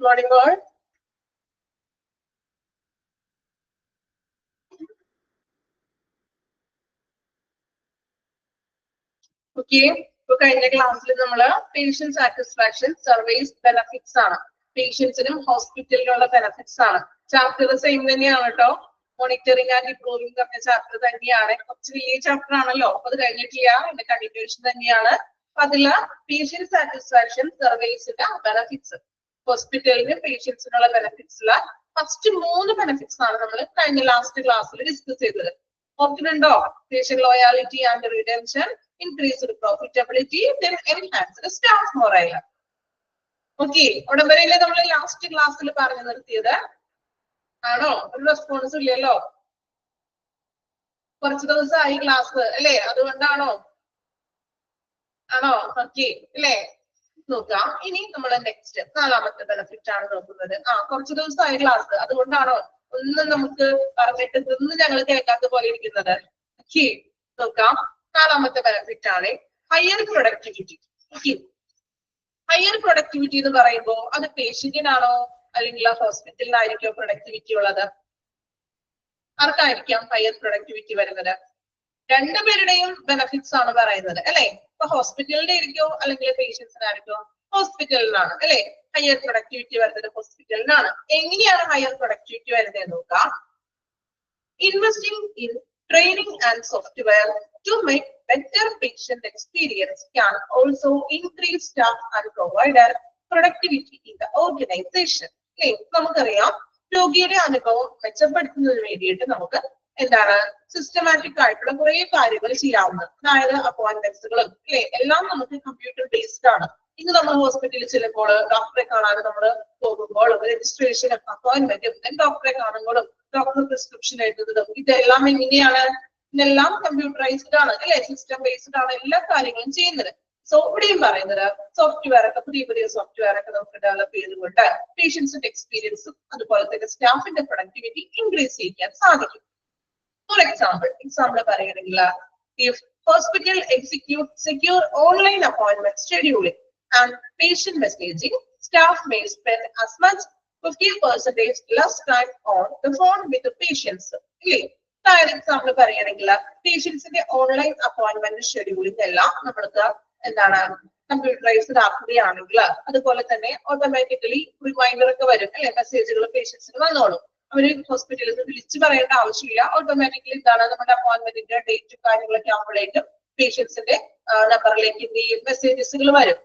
morning all. Okay, so കഴിഞ്ഞ ക്ലാസ്സിൽ നമ്മൾ patient satisfaction surveys benefits ആണ്. പേഷ്യൻസിനും ഹോസ്പിറ്റലിലുള്ള ബെനിഫിറ്റ്സ് ആണ്. ചാപ്റ്റർ സെയിം തന്നെയാണ് കേട്ടോ. മോണിറ്ററിംഗ് ആൻഡ് ഇംപ്രൂവിംഗ് പറഞ്ഞ ചാപ്റ്റർ തന്നെയാണ്. കുറച്ച് വലിയ ചാപ്റ്റർ ആണല്ലോ, അത് കഴിഞ്ഞിട്ടില്ല, അതിന്റെ കണ്ടിന്യൂഷൻ തന്നെയാണ്. അപ്പൊ അതില് പേഷ്യന്റ് സാറ്റിസ്ഫാക്ഷൻ സർവേസിന്റെ ബെനിഫിറ്റ്സ്, ഹോസ്പിറ്റലിന് പേഷ്യൻസിനുള്ള ബെനിഫിറ്റ്സില് ഫസ്റ്റ് 3 ബെനിഫിറ്റ്സ് ആണ് നമ്മൾ കഴിഞ്ഞ ലാസ്റ്റ് ക്ലാസ്സിൽ ഡിസ്കസ് ചെയ്തത്. ഓർക്കുന്നുണ്ടോ? Patient loyalty and redemption, increased profitability, then enhanced staff morale. Okay, അവിടെ വരെയല്ലേ നമ്മൾ ലാസ്റ്റ് ക്ലാസ്സിൽ പറഞ്ഞു നിർത്തിയത്? ആണോ? ഒരു റെസ്പോൺസ് ഇല്ലല്ലോ, കുറച്ച് ദിവസമായി ക്ലാസ് അല്ലേ, അതുകൊണ്ടാണോ? ആണോ? ഓക്കെ അല്ലേ, നോക്കാം. ഇനി നമ്മൾ നെക്സ്റ്റ് 4ാമത്തെ ബെനിഫിറ്റ് ആണ് നോക്കുന്നത്. കുറച്ച് ദിവസമായി ക്ലാസ്, അതുകൊണ്ടാണോ ഒന്നും നമുക്ക് പറഞ്ഞിട്ട് ഇതൊന്നും ഞങ്ങൾ കേൾക്കാത്ത പോലെ ഇരിക്കുന്നത്? ഓക്കെ, നോക്കാം. 4ാമത്തെ ബെനിഫിറ്റ് ആണ് ഹയർ പ്രൊഡക്ടിവിറ്റി. ഹയർ പ്രൊഡക്ടിവിറ്റി എന്ന് പറയുമ്പോൾ അത് പേഷ്യന്റിനാണോ അല്ലെങ്കിൽ ഹോസ്പിറ്റലിനായിരിക്കോ പ്രൊഡക്ടിവിറ്റി ഉള്ളത്? ആർക്കായിരിക്കാം ഹയർ പ്രൊഡക്ടിവിറ്റി വരുന്നത്? രണ്ടുപേരുടെയും ബെനിഫിറ്റ്സ് ആണ് പറയുന്നത് അല്ലെ. ഇപ്പൊ ഹോസ്പിറ്റലിന്റെ ആയിരിക്കോ അല്ലെങ്കിൽ പേഷ്യൻസിനായിരിക്കോ? ഹോസ്പിറ്റലിനാണ് അല്ലെ ഹയർ പ്രൊഡക്ടിവിറ്റി വരുന്നത്, ഹോസ്പിറ്റലിനാണ്. എങ്ങനെയാണ് ഹയർ പ്രൊഡക്ടിവിറ്റി വരുന്നത് നോക്കാം. Investing in training and software to make better patient experience can also increase staff and provider productivity in the organization. നമുക്കറിയാം, രോഗിയുടെ അനുഭവം മെച്ചപ്പെടുത്തുന്നതിന് വേണ്ടിയിട്ട് നമുക്ക് എന്താണ് സിസ്റ്റമാറ്റിക് ആയിട്ടുള്ള കുറെ കാര്യങ്ങൾ ചെയ്യാവുന്നത്. അതായത് അപ്പോയിന്റ്മെന്റ്സുകളും എല്ലാം നമുക്ക് കമ്പ്യൂട്ടർ ബേസ്ഡ് ആണ്. ഇന്ന് നമ്മൾ ഹോസ്പിറ്റലിൽ ചിലപ്പോൾ ഡോക്ടറെ കാണാൻ നമ്മൾ പോകുമ്പോൾ രജിസ്ട്രേഷനും അപ്പോയിന്റ്മെന്റും ഡോക്ടറെ കാണുമ്പോഴും ഡോക്ടർ പ്രിസ്ക്രിപ്ഷൻ എഴുതുന്നതും ഇതെല്ലാം എങ്ങനെയാണ്? ഇതെല്ലാം കമ്പ്യൂട്ടറൈസ്ഡ് ആണ് അല്ലെ, സിസ്റ്റം ബേസ്ഡ് ആണ് എല്ലാ കാര്യങ്ങളും ചെയ്യുന്നത്. സോ ഇവിടെയും പറയുന്നത് സോഫ്റ്റ്വെയർ ഒക്കെ, പുതിയ പുതിയ സോഫ്റ്റ്വെയർ ഒക്കെ നമുക്ക് ഡെവലപ്പ് ചെയ്തുകൊണ്ട് പേഷ്യൻസിന്റെ എക്സ്പീരിയൻസും അതുപോലെ തന്നെ സ്റ്റാഫിന്റെ പ്രൊഡക്ടിവിറ്റി ഇൻക്രീസ് ചെയ്യാൻ സാധിക്കും. ഫോർ എക്സാമ്പിൾ പറയുകയാണെങ്കിൽ, if hospital execute secure online appointment scheduling and patient messaging, staff may spend as much 50% less time on the phone with the patients. Example പറയുകയാണെങ്കിൽ പേഷ്യൻസിന്റെ ഓൺലൈൻ അപ്പോയിന്റ്മെന്റ് ഷെഡ്യൂളിംഗ് എല്ലാം നമ്മൾക്ക് എന്താണ് computerised ആക്കുകയാണെങ്കിൽ അതുപോലെ തന്നെ ഓട്ടോമാറ്റിക്കലി റിമൈൻഡർ ഒക്കെ വരും അല്ലെ, മെസ്സേജുകൾ പേഷ്യൻസിന് വന്നോളും. അവര് ഹോസ്പിറ്റലിൽ നിന്ന് വിളിച്ചു പറയേണ്ട ആവശ്യമില്ല, ഓട്ടോമാറ്റിക്കലി എന്താണ് നമ്മുടെ അപ്പോയിന്റ്മെന്റിന്റെ ഡേറ്റും കാര്യങ്ങളൊക്കെ ആകുമ്പോഴേക്കും പേഷ്യൻസിന്റെ നമ്പറിലേക്ക് എന്ത് ചെയ്യും, മെസ്സേജസുകൾ വരും.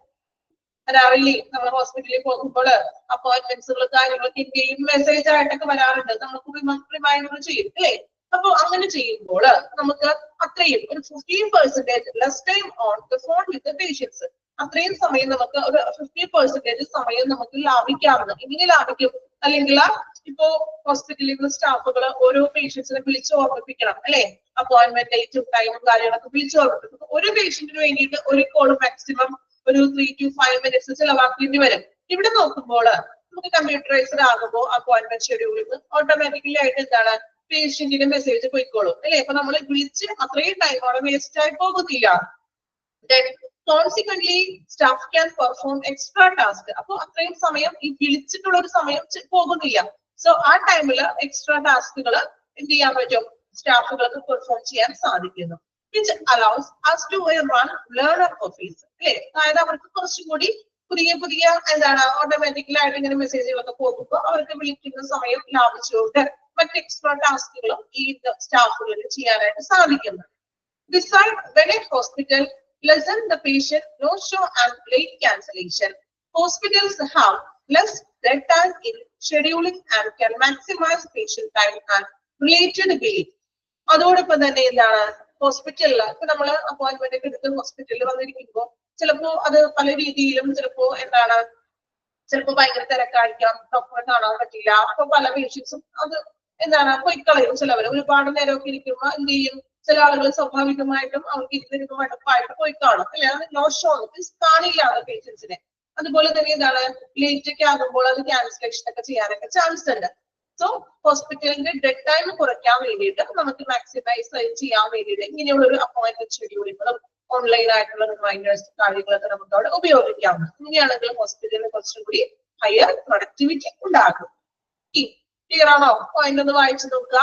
വരാറില്ലേ? നമ്മൾ ഹോസ്പിറ്റലിൽ പോകുമ്പോൾ അപ്പോയിന്റ്മെന്റ്സുകൾ കാര്യങ്ങളൊക്കെ എന്ത് ചെയ്യും, മെസ്സേജ് ആയിട്ടൊക്കെ വരാറുണ്ട്, നമുക്ക് റിമൈൻഡർ ചെയ്യും അല്ലേ. അപ്പൊ അങ്ങനെ ചെയ്യുമ്പോൾ നമുക്ക് അത്രയും ഒരു 15% less time on the phone with patients, അത്രയും സമയം നമുക്ക് ഒരു 50% സമയം നമുക്ക് ലാഭിക്കാവുന്നത്. എങ്ങനെ ലാഭിക്കും? അല്ലെങ്കിൽ ഇപ്പോ ഹോസ്പിറ്റലിൽ നിന്ന് സ്റ്റാഫുകൾ ഓരോ പേഷ്യൻസിനെ വിളിച്ച് ഓർമ്മിപ്പിക്കണം അല്ലെ, അപ്പോയിന്റ്മെന്റ് ഡേറ്റും ടൈമും കാര്യങ്ങളൊക്കെ വിളിച്ച് ഓർമ്മിപ്പിക്കും. ഒരു പേഷ്യന്റിന് വേണ്ടിയിട്ട് ഒരു കോൾ മാക്സിമം ഒരു 3 to 5 minutes ചിലവാക്കേണ്ടി വരും. ഇവിടെ നോക്കുമ്പോൾ നമുക്ക് കമ്പ്യൂട്ടറൈസ്ഡ് ആകുമ്പോൾ അപ്പോയിന്റ്മെന്റ് ഷെഡ്യൂളിൽ ഓട്ടോമാറ്റിക്കലി ആയിട്ട് എന്താണ് പേഷ്യന്റിന്റെ മെസ്സേജ് പോയിക്കോളും അല്ലെ. അപ്പൊ നമ്മൾ വിളിച്ച് അത്രയും ടൈം അവിടെ വേസ്റ്റ് ആയി പോകുന്നില്ല. Then consequently staff can perform extra task. അപ്പൊ അത്രയും സമയം ഈ വിളിച്ചിട്ടുള്ള ഒരു സമയം പോകുന്നില്ല. സോ ആ ടൈമില് എക്സ്ട്രാ ടാസ്കുകൾ എന്ത് ചെയ്യാൻ പറ്റും, സ്റ്റാഫുകൾക്ക് പെർഫോം ചെയ്യാൻ സാധിക്കുന്നു. which allows us to run learner office അല്ലെ. അതായത് അവർക്ക് കുറച്ചും കൂടി പുതിയ എന്താണ് ഓട്ടോമാറ്റിക്കലി ആയിട്ട് ഇങ്ങനെ മെസ്സേജുകളൊക്കെ പോകുമ്പോൾ അവർക്ക് വിളിക്കുന്ന സമയം ലാഭിച്ചുകൊണ്ട് മറ്റ് എക്സ്ട്രാ ടാസ്കുകളും ഈ സ്റ്റാഫുകൾക്ക് ചെയ്യാനായിട്ട് സാധിക്കുന്നു. Besides, when a hospital lessen the patient no-show and late cancellation, hospitals have less dead time in scheduling and can maximize patient time and related billing. അതോടൊപ്പം തന്നെ എന്താണ് ഹോസ്പിറ്റലിൽ ഇപ്പൊ നമ്മൾ അപ്പോയിന്റ്മെന്റ് ഒക്കെ എടുത്ത് ഹോസ്പിറ്റലിൽ വന്നിരിക്കുമ്പോൾ ചിലപ്പോ അത് പല രീതിയിലും ചിലപ്പോ എന്താണ് ഭയങ്കര തിരക്കായിരിക്കാം, ഡോക്ടറെ കാണാൻ പറ്റില്ല. അപ്പൊ പല പേഷ്യൻസും അത് എന്താണ് പോയിക്കളയും. ചിലവർ ഒരുപാട് നേരമൊക്കെ ഇരിക്കുമ്പോൾ എന്ത് ചെയ്യും, ചില ആളുകൾ സ്വാഭാവികമായിട്ടും അവർക്ക് ഇരുന്നിരുന്ന് മടുപ്പായിട്ട് പോയി കാണും അല്ലെ, അത് നോ ഷോ കാണില്ല പേഷ്യൻസിനെ. അതുപോലെ തന്നെ എന്താണ് ലേറ്റ് ഒക്കെ ആകുമ്പോൾ അത് ക്യാൻസലേഷൻ ഒക്കെ ചെയ്യാനൊക്കെ ചാൻസ് ഉണ്ട്. സോ ഹോസ്പിറ്റലിന്റെ ഡെഡ് ടൈം കുറയ്ക്കാൻ വേണ്ടിയിട്ട് നമുക്ക് മാക്സിമൈസ് ചെയ്യാൻ വേണ്ടിയിട്ട് ഇങ്ങനെയുള്ള ഒരു അപ്പോയിന്റ്മെന്റ് ഷെഡ്യൂളുകളും ഓൺലൈൻ ആയിട്ടുള്ള റിമൈൻഡേഴ്സ് കാര്യങ്ങളൊക്കെ നമുക്ക് അവിടെ ഉപയോഗിക്കാവുന്നത്. ഇങ്ങനെയാണെങ്കിൽ ഹോസ്പിറ്റലിന് കുറച്ചും കൂടി ഹയർ പ്രൊഡക്ടിവിറ്റി ഉണ്ടാകും. ക്ലിയർ ആണോ? പോയിന്റ് ഒന്ന് വായിച്ചു നോക്കുക.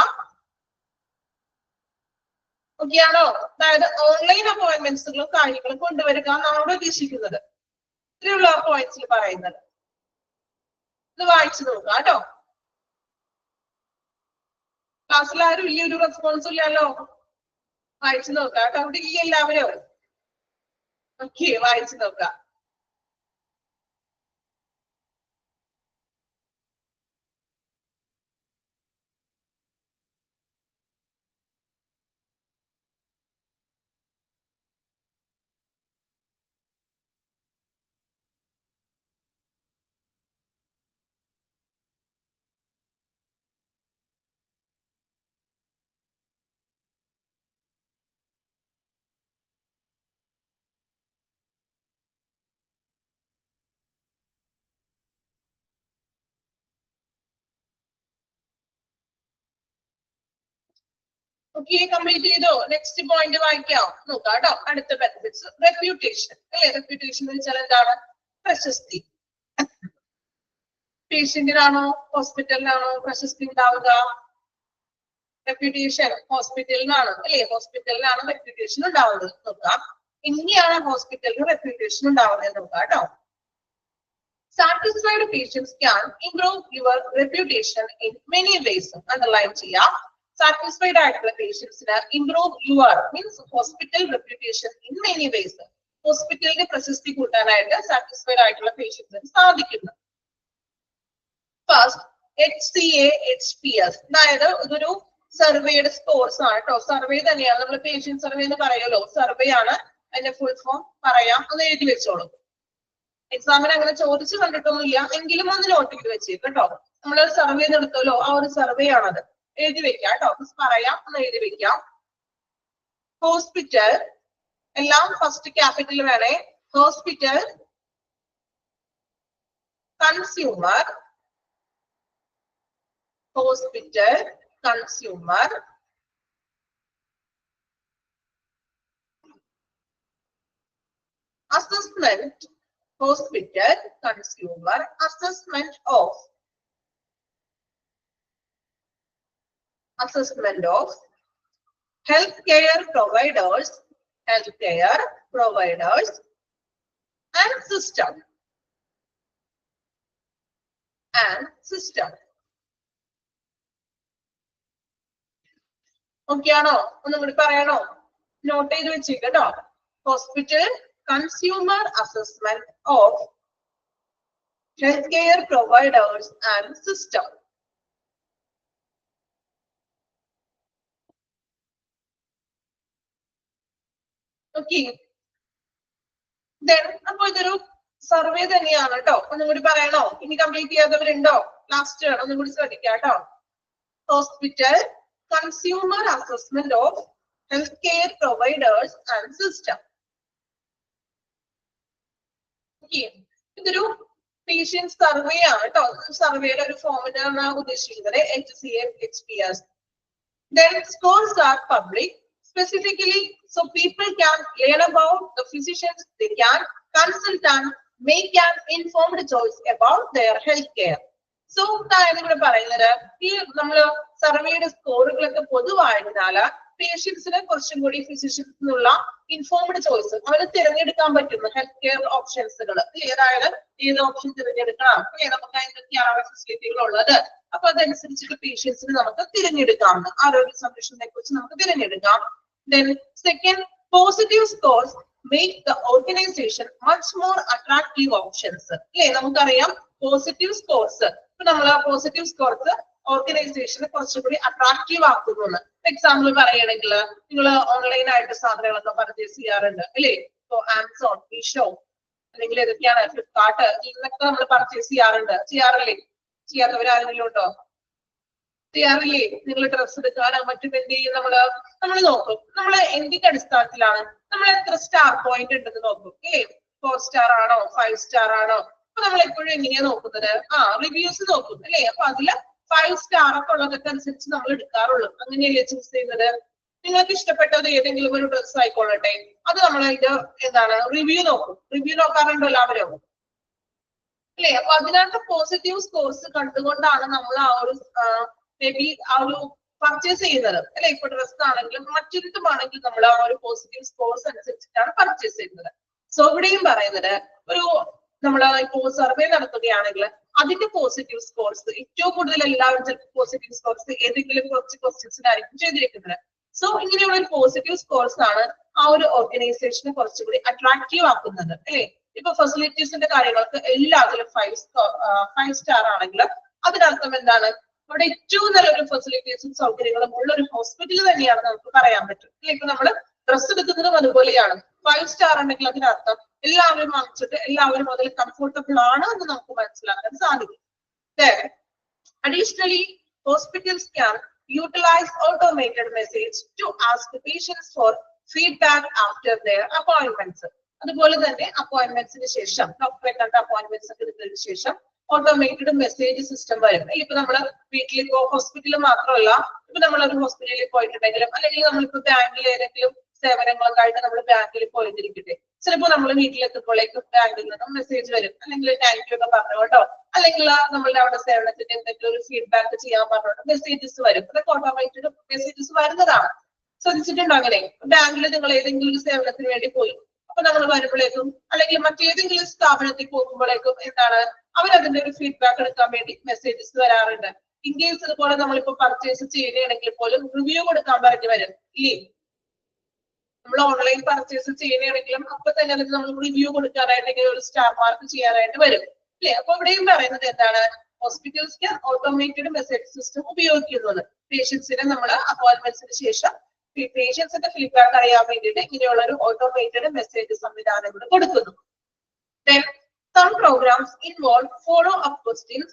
ഓക്കെ ആണോ? അതായത് ഓൺലൈൻ അപ്പോയിന്റ്മെന്റ്സുകളും കാര്യങ്ങളും കൊണ്ടുവരിക എന്നാണ് ഉദ്ദേശിക്കുന്നത്. ഇത്രയുള്ള പോയിന്റ്സിൽ പറയുന്നത്. ഇത് വായിച്ചു നോക്കുക കേട്ടോ. ക്ലാസ്സിൽ ആരും വലിയൊരു റെസ്പോൺസ് ഇല്ലല്ലോ. വായിച്ചു നോക്കുക കേട്ടോ. അവിടെ ഇല്ല എല്ലാവരും. ഓക്കെ, വായിച്ചു നോക്കാം. ഓക്കെ, കംപ്ലീറ്റ് ചെയ്തോ? നെക്സ്റ്റ് പോയിന്റ് വായിക്കാം. നോക്കാം കേട്ടോ. അടുത്ത ബെനിഫിറ്റ്സ്. റെപ്യൂട്ടേഷൻ അല്ലെ? റെപ്യൂട്ടേഷൻ എന്ന് വെച്ചാൽ എന്താണ്? പ്രശസ്തി. പേഷ്യന്റിനാണോ ഹോസ്പിറ്റലിനാണോ പ്രശസ്തി ഉണ്ടാവുക? റെപ്യൂട്ടേഷൻ ഹോസ്പിറ്റലിനാണ് അല്ലെ? ഹോസ്പിറ്റലിനാണ് റെപ്യൂട്ടേഷൻ ഉണ്ടാവുന്നത്. നോക്കാം എങ്ങനെയാണ് ഹോസ്പിറ്റലിന് റെപ്യൂട്ടേഷൻ ഉണ്ടാവുന്നത് നോക്കാം കേട്ടോ. Satisfied patients can improve your reputation in many ways. Underline ചെയ്യാം. സാറ്റിസ്ഫൈഡ് ആയിട്ടുള്ള പേഷ്യൻസിന് improve your means hospital reputation in many vase. ഹോസ്പിറ്റലിന്റെ പ്രശസ്തി കൂട്ടാനായിട്ട് സാറ്റിസ്ഫൈഡ് ആയിട്ടുള്ള പേഷ്യൻസിന് സാധിക്കുന്നു. ഫസ്റ്റ് HCA HPS, അതായത് ഇതൊരു സർവേയുടെ സ്കോർസ് ആണ് കേട്ടോ. സർവേ തന്നെയാണ്, നമ്മൾ പേഷ്യന്റ് സർവേ എന്ന് പറയുമല്ലോ, സർവേ ആണ്. അതിന്റെ ഫുൾ ഫോം പറയാം, ഒന്ന് എഴുതി വെച്ചോളൂ. എക്സാമിന് അങ്ങനെ ചോദിച്ചു കണ്ടിട്ടൊന്നുമില്ല, എങ്കിലും ഒന്ന് നോട്ട് ചെയ്ത് വെച്ചേക്കും കേട്ടോ. നമ്മൾ സർവേ നടത്തുമല്ലോ, ആ ഒരു സർവേ ആണത്. എഴുതി വെക്കാം കേട്ടോ. പറയാം, ഒന്ന് എഴുതി വെക്കാം. ഹോസ്പിറ്റൽ എല്ലാം ഫസ്റ്റ് ക്യാപിറ്റൽ വേണേ. Hospital consumer, hospital consumer assessment, hospital consumer assessment of, assessment of healthcare providers and system okay ആണോ? ഒന്നും കൂടി പറയണോ? നോട്ട് ചെയ്ത് വെച്ചേക്കട്ടോ. Hospital consumer assessment of healthcare providers and system. Okay, അപ്പൊ ഇതൊരു സർവേ തന്നെയാണ് കേട്ടോ. ഒന്നും കൂടി പറയണോ? ഇനി കംപ്ലീറ്റ് ചെയ്യാത്തവരുണ്ടോ? ലാസ്റ്റ് ആണ്, ഒന്നും കൂടി ശ്രദ്ധിക്കാം കേട്ടോ. Hospital consumer assessment of health care providers and system. Okay, ഇതൊരു പേഷ്യന്റ് സർവേ ആണ് കേട്ടോ. സർവേയുടെ ഒരു ഫോമിനാണ് ഉദ്ദേശിക്കുന്നത്, HCA HPS. Then scores are public specifically so people can learn about the physicians they can consult and make an informed choice about their health care. So ഇവിടെ പറയുന്നത് ഈ നമ്മള് സർവേയുടെ സ്കോറുകളൊക്കെ പൊതുവായതിനാല് പേഷ്യൻസിന് കുറച്ചും കൂടി ഫിസിഷ്യൻസിനുള്ള ഇൻഫോംഡ് ചോയ്സ് അവര് തിരഞ്ഞെടുക്കാൻ പറ്റുന്നു. ഹെൽത്ത് കെയർ ഓപ്ഷൻസുകൾ അതായത് ഏത് ഓപ്ഷൻ തിരഞ്ഞെടുക്കണം, നമുക്ക് എന്തൊക്കെയാണ് ഫെസിലിറ്റികൾ ഉള്ളത്, അപ്പൊ അതനുസരിച്ചിട്ട് പേഷ്യൻസിന് നമുക്ക് തിരഞ്ഞെടുക്കാം. ആരോഗ്യ സംരക്ഷണത്തെ കുറിച്ച് നമുക്ക് തിരഞ്ഞെടുക്കാം. Then second, positive scores make the organization much more attractive options. അല്ലേ, നമുക്കറിയാം പോസിറ്റീവ് സ്കോർസ്. ഇപ്പൊ നമ്മൾ പോസിറ്റീവ് സ്കോർസ് ഓർഗനൈസേഷനെ കുറച്ചുകൂടി അട്രാക്റ്റീവ് ആക്കുന്നു. എക്സാമ്പിൾ പറയുകയാണെങ്കിൽ നിങ്ങൾ ഓൺലൈൻ ആയിട്ട് സാധനങ്ങളൊക്കെ പർച്ചേസ് ചെയ്യാറുണ്ട് അല്ലേ? ഇപ്പൊ ആമസോൺ, മീഷോ അല്ലെങ്കിൽ ഏതൊക്കെയാണ് ഫ്ലിപ്കാർട്ട്, ഇതൊക്കെ നമ്മൾ പർച്ചേസ് ചെയ്യാറില്ലേ? ചെയ്യാത്തവരാരെങ്കിലും ഉണ്ടോ? ചെയ്യാറില്ലേ? നിങ്ങൾ ഡ്രസ് എടുക്കാനോ മറ്റും എന്ത് ചെയ്യും? നമ്മൾ നോക്കും. നമ്മൾ എന്തിന്റെ അടിസ്ഥാനത്തിലാണ്? നമ്മൾ എത്ര സ്റ്റാർ പോയിന്റ് ഉണ്ടെന്ന് നോക്കും അല്ലേ? 4 സ്റ്റാർ ആണോ 5 സ്റ്റാർ ആണോ? അപ്പൊ നമ്മൾ എപ്പോഴും എങ്ങനെയാ നോക്കുന്നത്? റിവ്യൂസ് നോക്കും അല്ലേ? അപ്പൊ അതില് 5 സ്റ്റാർ ഒക്കെ ഉള്ളതൊക്കെ അനുസരിച്ച് നമ്മൾ എടുക്കാറുള്ളൂ. അങ്ങനെയല്ലേ ചൂസ് ചെയ്യുന്നത്? നിങ്ങൾക്ക് ഇഷ്ടപ്പെട്ടത് ഏതെങ്കിലും ഒരു ഡ്രസ് ആയിക്കൊള്ളട്ടെ, അത് നമ്മൾ ഇത് എന്താണ് റിവ്യൂ നോക്കും. റിവ്യൂ നോക്കാറുണ്ടോ എല്ലാവരും? അല്ലെ? അപ്പൊ അതിനകത്ത് പോസിറ്റീവ് സ്കോർസ് കണ്ടുകൊണ്ടാണ് നമ്മൾ ആ ഒരു മേ ബി ആ ഒരു പർച്ചേസ് ചെയ്യുന്നത് അല്ലെ? ഇപ്പൊ ഡ്രസ് ആണെങ്കിലും മറ്റൊരുത്തുമാണെങ്കിലും നമ്മൾ ആ ഒരു പോസിറ്റീവ് സ്കോർസ് അനുസരിച്ചിട്ടാണ് പർച്ചേസ് ചെയ്യുന്നത്. സോ ഇവിടെയും പറയുന്നത് ഒരു നമ്മൾ ഇപ്പോ സർവേ നടത്തുകയാണെങ്കിൽ അതിന്റെ പോസിറ്റീവ് സ്കോർസ് ഏറ്റവും കൂടുതൽ എല്ലാവരും ചിലപ്പോൾ പോസിറ്റീവ് സ്കോർസ് ഏതെങ്കിലും കുറച്ച് ക്വസ്റ്റ്യൻസിനായിരിക്കും ചെയ്തിരിക്കുന്നത്. സോ ഇങ്ങനെയുള്ള ഒരു പോസിറ്റീവ് സ്കോർസ് ആണ് ആ ഒരു ഓർഗനൈസേഷനെ കുറച്ചുകൂടി അട്രാക്റ്റീവ് ആക്കുന്നത് അല്ലെ? ഇപ്പൊ ഫെസിലിറ്റീസിന്റെ കാര്യങ്ങൾക്ക് എല്ലാത്തിലും 5 സ്റ്റാർ ആണെങ്കിൽ അതിനർത്ഥം എന്താണ്? അവിടെ ഏറ്റവും നല്ലൊരു ഫെസിലിറ്റീസും സൗകര്യങ്ങളും ഉള്ള ഒരു ഹോസ്പിറ്റൽ തന്നെയാണ് നമുക്ക് പറയാൻ പറ്റും അല്ലെ? ഇപ്പൊ നമ്മൾ ഡ്രസ് എടുക്കുന്നതും അതുപോലെയാണ്. 5 സ്റ്റാർ ഉണ്ടെങ്കിൽ അതിനർത്ഥം എല്ലാവരും വാങ്ങിച്ചിട്ട് എല്ലാവരും അതിൽ കംഫർട്ടബിൾ ആണ് എന്ന് നമുക്ക് മനസ്സിലാക്കാൻ സാധിക്കും. Additionally, hospitals can utilize automated message to ask patients for feedback after their appointments. അതുപോലെ തന്നെ അപ്പോയിന്റ്മെന്റ്സിന് ശേഷം ഡോക്ടറെ കണ്ട അപ്പോയിന്റ്മെന്റ്സ് ഒക്കെ എടുത്തതിന് ശേഷം ഓട്ടോമേറ്റഡ് മെസ്സേജ് സിസ്റ്റം വരും. ഇപ്പൊ നമ്മള് വീട്ടിലിപ്പോ ഹോസ്പിറ്റലിൽ മാത്രമല്ല, ഇപ്പൊ നമ്മളൊരു ഹോസ്പിറ്റലിൽ പോയിട്ടുണ്ടെങ്കിലും അല്ലെങ്കിൽ നമ്മളിപ്പോ ബാങ്കിൽ ഏതെങ്കിലും സേവനങ്ങളൊക്കെ ആയിട്ട് നമ്മൾ ബാങ്കിൽ പോയിരിക്കട്ടെ, ചിലപ്പോൾ നമ്മൾ വീട്ടിലെത്തുമ്പോഴേക്കും ബാങ്കിൽ നിന്നും മെസ്സേജ് വരും, അല്ലെങ്കിൽ താങ്ക് യു ഒക്കെ പറഞ്ഞോട്ടോ, അല്ലെങ്കിൽ നമ്മളുടെ അവിടെ സേവനത്തിന്റെ എന്തെങ്കിലും ഒരു ഫീഡ്ബാക്ക് ചെയ്യാൻ പറഞ്ഞോട്ടോ മെസ്സേജസ് വരും. അതൊക്കെ ഓട്ടോമേറ്റഡ് മെസ്സേജസ് വരുന്നതാണ്. ശ്രദ്ധിച്ചിട്ടുണ്ടോ അങ്ങനെ? ബാങ്കിൽ നിങ്ങൾ ഏതെങ്കിലും ഒരു സേവനത്തിന് വേണ്ടി പോയി, അപ്പൊ നമ്മൾ വരുമ്പോഴേക്കും അല്ലെങ്കിൽ മറ്റേതെങ്കിലും സ്ഥാപനത്തിൽ പോകുമ്പോഴേക്കും എന്താണ് അവരതിന്റെ ഒരു ഫീഡ്ബാക്ക് എടുക്കാൻ വേണ്ടി മെസ്സേജസ് വരാറുണ്ട്. ഇൻ കേസ് ഇതുപോലെ നമ്മളിപ്പോ പർച്ചേസ് ചെയ്യുകയാണെങ്കിൽ പോലും റിവ്യൂ കൊടുക്കാൻ പറഞ്ഞു വരും ഇല്ലേ? നമ്മൾ ഓൺലൈൻ പർച്ചേസ് ചെയ്യുകയാണെങ്കിലും അപ്പൊ തന്നെ അതിന് നമ്മൾ റിവ്യൂ കൊടുക്കാനായിട്ട് ഒരു സ്റ്റാർ മാർക്ക് ചെയ്യാനായിട്ട് വരും അല്ലെ? അപ്പൊ ഇവിടെയും പറയുന്നത് എന്താണ്? ഹോസ്പിറ്റൽസ് ഓട്ടോമേറ്റഡ് മെസ്സേജ് സിസ്റ്റം ഉപയോഗിക്കുന്നത് പേഷ്യൻസിനെ നമ്മൾ അപ്പോയിന്റ്മെന്റ്സിന് ശേഷം പേഷ്യൻസിന്റെ ഫീഡ്ബാക്ക് അറിയാൻ വേണ്ടിയിട്ട് ഇങ്ങനെയുള്ള ഒരു ഓട്ടോമേറ്റഡ് മെസ്സേജ് സംവിധാനങ്ങൾ കൊടുക്കുന്നു. Then some programs involve follow-up questions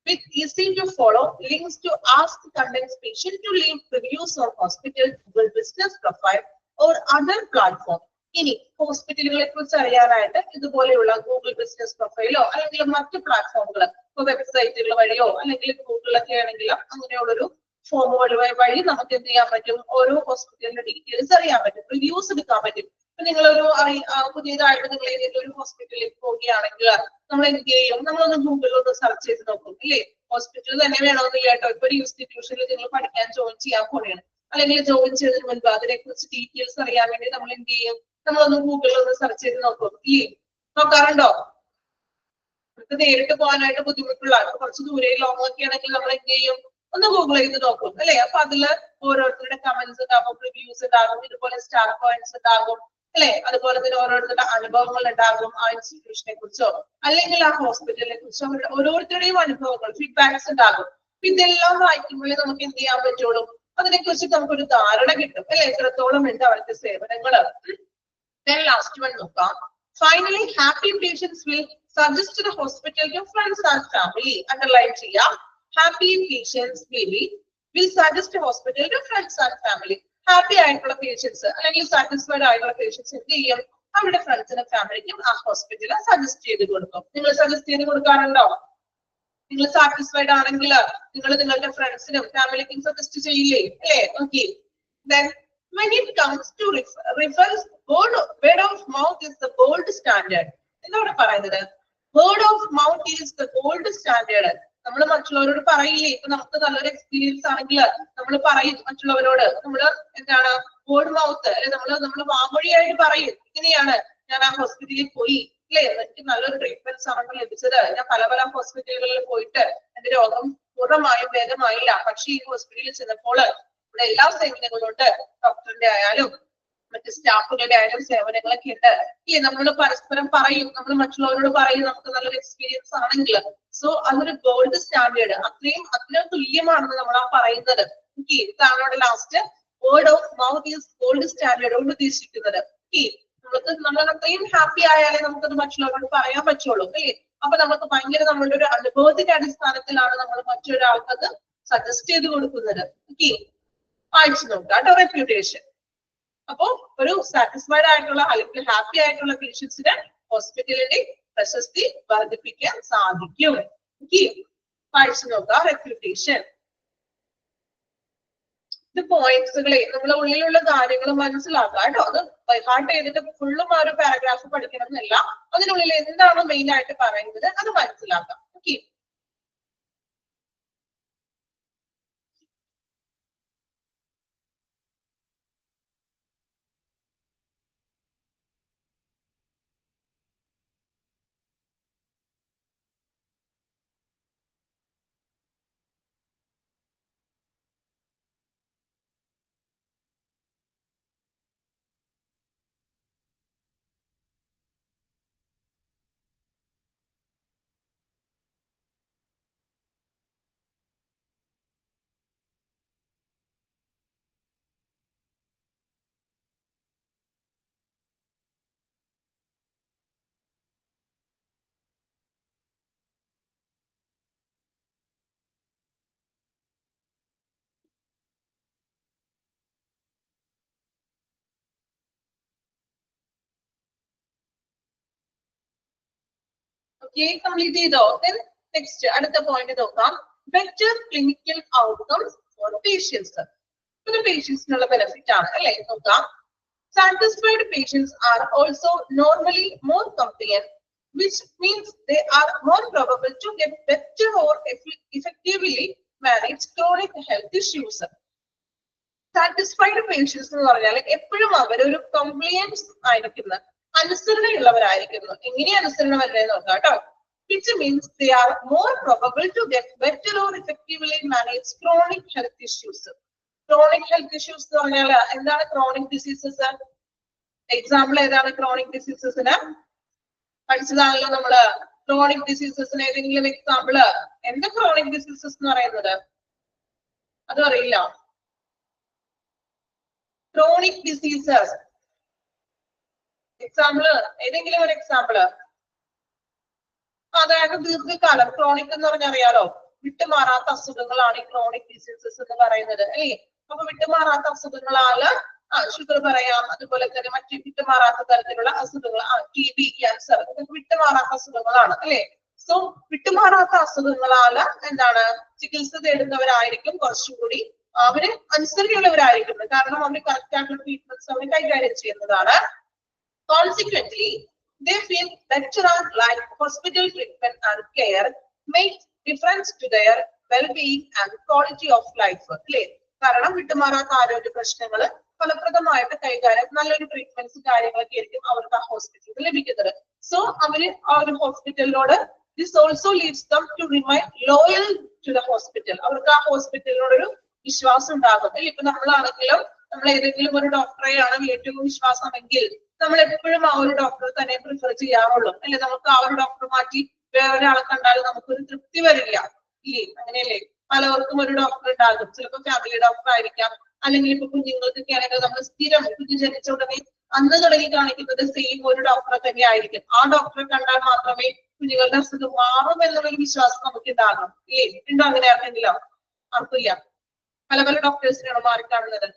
with easy to follow links to ask contents patient to leave reviews on hospital Google business profile or other platform. ഇനി ഹോസ്പിറ്റലുകളെ കുറിച്ച് അറിയാനായിട്ട് ഇതുപോലെയുള്ള ഗൂഗിൾ ബിസിനസ് പ്രൊഫൈലോ അല്ലെങ്കിൽ മറ്റു പ്ലാറ്റ്ഫോമുകൾ ഇപ്പൊ വെബ്സൈറ്റുകൾ വഴിയോ അല്ലെങ്കിൽ ഗൂഗിളൊക്കെ ആണെങ്കിലും അങ്ങനെയുള്ളൊരു ഫോമുകൾ വഴി നമുക്ക് എന്ത് ചെയ്യാൻ പറ്റും? ഓരോ ഹോസ്പിറ്റലിന്റെ ഡീറ്റെയിൽസ് അറിയാൻ പറ്റും, റിവ്യൂസ് എടുക്കാൻ പറ്റും. ഇപ്പൊ നിങ്ങളൊരു പുതിയതായിട്ട് നിങ്ങൾ ഏതെങ്കിലും ഒരു ഹോസ്പിറ്റലിൽ പോവുകയാണെങ്കിൽ നമ്മൾ എന്ത് ചെയ്യും? നമ്മളൊന്ന് ഗൂഗിളിൽ ഒന്ന് സെർച്ച് ചെയ്ത് നോക്കും ഇല്ലേ? ഹോസ്പിറ്റൽ തന്നെ വേണമെന്നില്ല കേട്ടോ. ഇപ്പൊ ഒരു ഇൻസ്റ്റിറ്റ്യൂഷനിൽ നിങ്ങൾ പഠിക്കാൻ ജോയിൻ ചെയ്യാൻ പോവുകയാണ്, അല്ലെങ്കിൽ ജോയിൻ ചെയ്തതിന് മുൻപ് അതിനെ കുറിച്ച് ഡീറ്റെയിൽസ് അറിയാൻ വേണ്ടി നമ്മൾ എന്ത് ചെയ്യും? നമ്മളൊന്ന് ഗൂഗിളിൽ ഒന്ന് സെർച്ച് ചെയ്ത് നോക്കും ഇല്ലേ? നോക്കാറുണ്ടോ? നമുക്ക് നേരിട്ട് പോകാനായിട്ട് ബുദ്ധിമുട്ടുള്ള കുറച്ച് ദൂരെ ലോങ് ഒക്കെ ആണെങ്കിൽ നമ്മൾ എന്ത് ചെയ്യും? ഒന്ന് ഗൂഗിൾ ചെയ്ത് നോക്കും അല്ലെ? അപ്പൊ അതില് ഓരോരുത്തരുടെ കമന്റ്സ് ഉണ്ടാകും, റിവ്യൂസ് ഉണ്ടാകും, ഇതുപോലെ സ്റ്റാർ പോയിന്റ്സ് ഉണ്ടാകും അല്ലെ? അതുപോലെ തന്നെ ഓരോരുത്തരുടെ അനുഭവങ്ങൾ ഉണ്ടാകും ആ ഇൻസ്റ്റിറ്റ്യൂഷനെ കുറിച്ചോ അല്ലെങ്കിൽ ആ ഹോസ്പിറ്റലിനെ കുറിച്ചോ. അവരുടെ ഓരോരുത്തരുടെയും അനുഭവങ്ങൾ ഫീഡ്ബാക്സ് ഉണ്ടാകും. ഇതെല്ലാം വായിക്കുമ്പോഴേ നമുക്ക് എന്ത് ചെയ്യാൻ പറ്റുള്ളൂ? അതിനെ കുറിച്ച് നമുക്കൊരു ധാരണ കിട്ടും അല്ലെ? എത്രത്തോളം ഉണ്ട് അവരുടെ സേവനങ്ങള്. Then last one നോക്കാം. Finally, happy patients will suggest the hospital to friends and family. Underline ചെയ്യാം. Happy patients will suggest a hospital to friends and family. Happy ആയിട്ടുള്ള പേഷ്യൻസ് അല്ലെങ്കിൽ സാറ്റിസ്ഫൈഡ് ആയിട്ടുള്ള പേഷ്യൻസ് എന്ത് ചെയ്യും? അവരുടെ ഫ്രണ്ട്സിനും ഫാമിലിക്കും ആ ഹോസ്പിറ്റലിൽ സജസ്റ്റ് ചെയ്ത് കൊടുക്കും. നിങ്ങൾ സജസ്റ്റ് ചെയ്ത് കൊടുക്കാറുണ്ടോ? നിങ്ങൾ സാറ്റിസ്ഫൈഡ് ആണെങ്കിൽ നിങ്ങൾ നിങ്ങളുടെ ഫ്രണ്ട്സിനും ഫാമിലിക്കും സജസ്റ്റ് ചെയ്യില്ലേ അല്ലേ? Okay. Then when it comes to referrals, word of mouth is the gold standard. എന്താണ് പറയുന്നത്? Word of mouth is the gold standard. നമ്മൾ മറ്റുള്ളവരോട് പറയില്ലേ? ഇപ്പൊ നമുക്ക് നല്ലൊരു എക്സ്പീരിയൻസ് ആണെങ്കിൽ നമ്മൾ പറയും മറ്റുള്ളവരോട്. നമ്മള് എന്താണ് വേർഡ് മൗത്ത് അല്ലെ? നമ്മൾ വാമൊഴിയായിട്ട് പറയും, ഇങ്ങനെയാണ് ഞാൻ ആ ഹോസ്പിറ്റലിൽ പോയി അല്ലെ, എനിക്ക് നല്ലൊരു ട്രീറ്റ്മെന്റ്സ് ആണ് ലഭിച്ചത്, ഞാൻ പല പല ഹോസ്പിറ്റലുകളിൽ പോയിട്ട് എന്റെ രോഗം പൂർണ്ണമായും ഭേദമായില്ല, പക്ഷെ ഈ ഹോസ്പിറ്റലിൽ ചെന്നപ്പോൾ ഇവിടെ എല്ലാ സേവനങ്ങളും ഉണ്ട്, ഡോക്ടറിന്റെ ആയാലും മറ്റ് സ്റ്റാഫുകളുടെ ആയാലും സേവനങ്ങളൊക്കെ ഉണ്ട്. ഈ നമ്മൾ പരസ്പരം പറയും, നമ്മൾ മറ്റുള്ളവരോട് പറയും നമുക്ക് നല്ലൊരു എക്സ്പീരിയൻസ് ആണെങ്കിൽ. സോ അതൊരു ഗോൾഡ് സ്റ്റാൻഡേർഡ്, അത്രയും തുല്യമാണെന്ന് നമ്മൾ ആ പറയുന്നത്. ഓക്കെ, ഇതാണ് last word of mouth is gold standard കൊണ്ട് ഉദ്ദേശിക്കുന്നത്. ഓക്കെ, നമ്മൾ അത്രയും ഹാപ്പി ആയാലേ നമുക്കത് മറ്റുള്ളവരോട് പറയാൻ പറ്റുള്ളൂ അല്ലേ? അപ്പൊ നമുക്ക് ഭയങ്കര നമ്മളുടെ ഒരു അനുഭവത്തിന്റെ അടിസ്ഥാനത്തിലാണ് നമ്മൾ മറ്റൊരാൾക്കത് സജസ്റ്റ് ചെയ്ത് കൊടുക്കുന്നത്. ഓക്കെ, വായിച്ചു നോക്കാം കേട്ടോ. റെപ്യൂട്ടേഷൻ. അപ്പോ ഒരു സാറ്റിസ്ഫൈഡ് ആയിട്ടുള്ള അല്ലെങ്കിൽ ഹാപ്പി ആയിട്ടുള്ള പേഷ്യൻസിന് ഹോസ്പിറ്റലിന്റെ പ്രശസ്തി വർദ്ധിപ്പിക്കാൻ സാധിക്കും. വായിച്ചു നോക്കാം. റെപ്യൂട്ടേഷൻ. ഇത് പോയിന്റ്സുകളെ നമ്മളെ ഉള്ളിലുള്ള കാര്യങ്ങൾ മനസ്സിലാക്കുക കേട്ടോ. അത് ബൈഹാർട്ട് ചെയ്തിട്ട് ഫുള്ളും ആ ഒരു പാരഗ്രാഫ് പഠിക്കണം എന്നല്ല, അതിനുള്ളിൽ എന്താണ് മെയിൻ ആയിട്ട് പറയുന്നത് അത് മനസ്സിലാക്കാം. ഓക്കെ. ഓക്കെ, കംപ്ലീറ്റ് ചെയ്തോ? Then നെക്സ്റ്റ് അടുത്ത പോയിന്റ് നോക്കാം. Better clinical outcomes for patients. ഇത് പേഷ്യൻസിനുള്ള ബെനിഫിറ്റ് ആണ് അല്ലെ. നോക്കാം. Satisfied patients are also normally more compliant, which means they are more probable to get better or effectively manage chronic health issues. Satisfied patients എന്ന് പറഞ്ഞാൽ എപ്പോഴും അവരൊരു കംപ്ലയൻസ് ആയിരിക്കുന്ന, അനുസരണയുള്ളവരായിരിക്കുന്നു. എങ്ങനെ അനുസരണ വരുന്നത് നോക്കാം കേട്ടോ. Which means they are more probable to get better or effectively manage chronic health issues. Chronic health issues എന്ന് പറഞ്ഞാൽ എന്താണ് ക്രോണിക് ഡിസീസസ്? എക്സാമ്പിൾ ഏതാണ് ക്രോണിക് ഡിസീസസിന്? പഠിച്ചതാണല്ലോ നമ്മള്. ക്രോണിക് ഡിസീസസിന് ഏതെങ്കിലും എക്സാമ്പിള്? എന്താ ക്രോണിക് ഡിസീസസ് എന്ന് പറയുന്നത്? അതും അറിയില്ല. ക്രോണിക് ഡിസീസസ് എക്സാമ്പിള് ഏതെങ്കിലും ഒരു എക്സാമ്പിള്? അതായത് ദീർഘകാലം, ക്രോണിക് എന്ന് പറഞ്ഞാൽ അറിയാലോ, വിട്ടുമാറാത്ത അസുഖങ്ങളാണ് ഈ ക്രോണിക് ഡിസീസസ് എന്ന് പറയുന്നത് അല്ലേ. അപ്പൊ വിട്ടുമാറാത്ത അസുഖങ്ങളാല് ഷുഗർ പറയാം, അതുപോലെ തന്നെ മറ്റു വിട്ടുമാറാത്ത തരത്തിലുള്ള അസുഖങ്ങൾ, TB, ക്യാൻസർ, ഇതൊക്കെ വിട്ടുമാറാത്ത അസുഖങ്ങളാണ് അല്ലെ. സോ വിട്ടുമാറാത്ത അസുഖങ്ങളാല് എന്താണ് ചികിത്സ തേടുന്നവരായിരിക്കും കുറച്ചുകൂടി അവര് അനുസരണയുള്ളവരായിരിക്കും. കാരണം അവര് കറക്റ്റ് ആയിട്ടുള്ള ട്രീറ്റ്മെന്റ്സ് അവർ കൈകാര്യം ചെയ്യുന്നതാണ്. Consequently, they feel better and like hospital treatment and care makes difference to their well-being and quality of life. അല്ലേ? കാരണം വിട്ടുമാറാത്ത ആരോഗ്യ പ്രശ്നങ്ങൾ ഫലപ്രദമായിട്ട് കൈകാര്യം, നല്ലൊരു ട്രീറ്റ്മെന്റ്സ് കാര്യങ്ങളൊക്കെ ആയിരിക്കും അവർക്ക് ആ ഹോസ്പിറ്റലിൽ ലഭിക്കുന്നത്. സോ അവര് ആ ഒരു ഹോസ്പിറ്റലിനോട് this also leads them to remain loyal to the hospital. അവർക്ക് ആ ഹോസ്പിറ്റലിനോടൊരു വിശ്വാസം ഉണ്ടാകും. അല്ലെ, ഇപ്പൊ നമ്മളാണെങ്കിലും നമ്മൾ ഏതെങ്കിലും ഒരു ഡോക്ടറെയാണ് ഏറ്റവും വിശ്വാസമെങ്കിൽ നമ്മൾ എപ്പോഴും ആ ഒരു ഡോക്ടറെ തന്നെ പ്രിഫർ ചെയ്യാറുള്ളൂ അല്ലെ. നമുക്ക് ആ ഒരു ഡോക്ടർ മാറ്റി വേറൊരാളെ കണ്ടാലും നമുക്കൊരു തൃപ്തി വരില്ല ഇല്ലേ. അങ്ങനെയല്ലേ, പലവർക്കും ഒരു ഡോക്ടർ ഉണ്ടാകും. ചിലപ്പോൾ ഫാമിലി ഡോക്ടർ ആയിരിക്കാം, അല്ലെങ്കിൽ ഇപ്പൊ കുഞ്ഞുങ്ങൾക്കൊക്കെ ആണെങ്കിൽ നമ്മൾ സ്ഥിരം കുഞ്ഞ് ജനിച്ച ഉടനെ അന്ന് തുടങ്ങി കാണിക്കുന്നത് സെയിം ഒരു ഡോക്ടറെ തന്നെ ആയിരിക്കും. ആ ഡോക്ടറെ കണ്ടാൽ മാത്രമേ കുഞ്ഞുങ്ങളുടെ അസുഖം മാറും എന്നുള്ളൊരു വിശ്വാസം നമുക്ക് ഉണ്ടാകണം ഇല്ലേ. ഉണ്ടോ അങ്ങനെ ആർക്കെങ്കിലും? ആർക്കില്ല. പല പല ഡോക്ടേഴ്സിനാണ് മാറിക്കാണുന്നത്.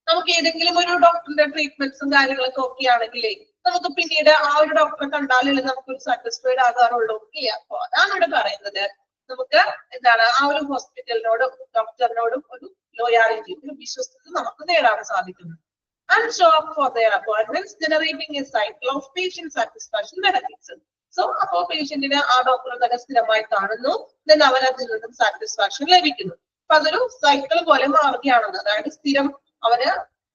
നമുക്ക് ഏതെങ്കിലും ഒരു ഡോക്ടറിന്റെ ട്രീറ്റ്മെന്റ്സും കാര്യങ്ങളൊക്കെ ഓക്കെ ആണെങ്കിലേ നമുക്ക് പിന്നീട് ആ ഒരു ഡോക്ടറെ കണ്ടാലല്ലേ നമുക്കൊരു സാറ്റിസ്ഫൈഡ് ആകാറുള്ളൂ ഇല്ല. അപ്പൊ അതാണ് ഇവിടെ പറയുന്നത്. നമുക്ക് എന്താണ് ആ ഒരു ഹോസ്പിറ്റലിനോടും ഡോക്ടറിനോടും ഒരു ലോയാലിറ്റി, ഒരു വിശ്വസ്തത നമുക്ക് നേടാൻ സാധിക്കുന്നു. And show up for their appointments, generating a cycle of patient satisfaction benefits. So അപ്പോ പേഷ്യന്റിന് ആ ഡോക്ടറെ തന്നെ സ്ഥിരമായി കാണുന്നു, then അവൻ അതിൽ നിന്നും സാറ്റിസ്ഫാക്ഷൻ ലഭിക്കുന്നു. അപ്പൊ അതൊരു സൈക്കിൾ പോലെ മാറുകയാണെന്ന്. അതായത് സ്ഥിരം അവന്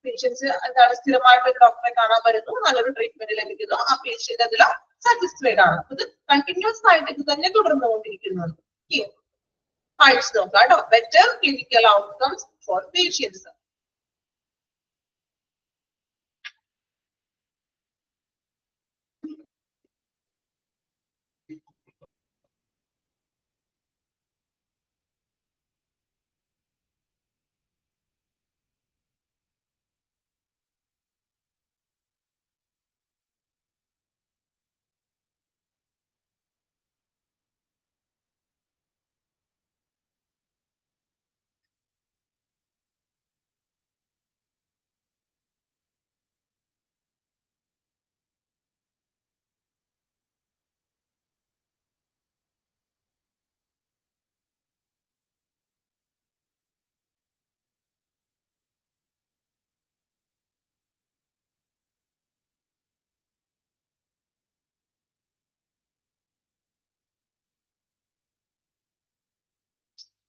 പേഷ്യൻസ് എന്താണ് സ്ഥിരമായിട്ട് ഒരു ഡോക്ടറെ കാണാൻ വരുന്നു, നല്ലൊരു ട്രീറ്റ്മെന്റ് ലഭിക്കുന്നു, ആ പേഷ്യന്റ് അതിൽ സാറ്റിസ്ഫൈഡ് ആണ്. അത് കണ്ടിന്യൂസ് ആയിട്ട് ഇത് തന്നെ തുടർന്നുകൊണ്ടിരിക്കുന്നു. പോയിന്റ്സ് നോക്കാം കേട്ടോ. Better clinical outcomes for patients.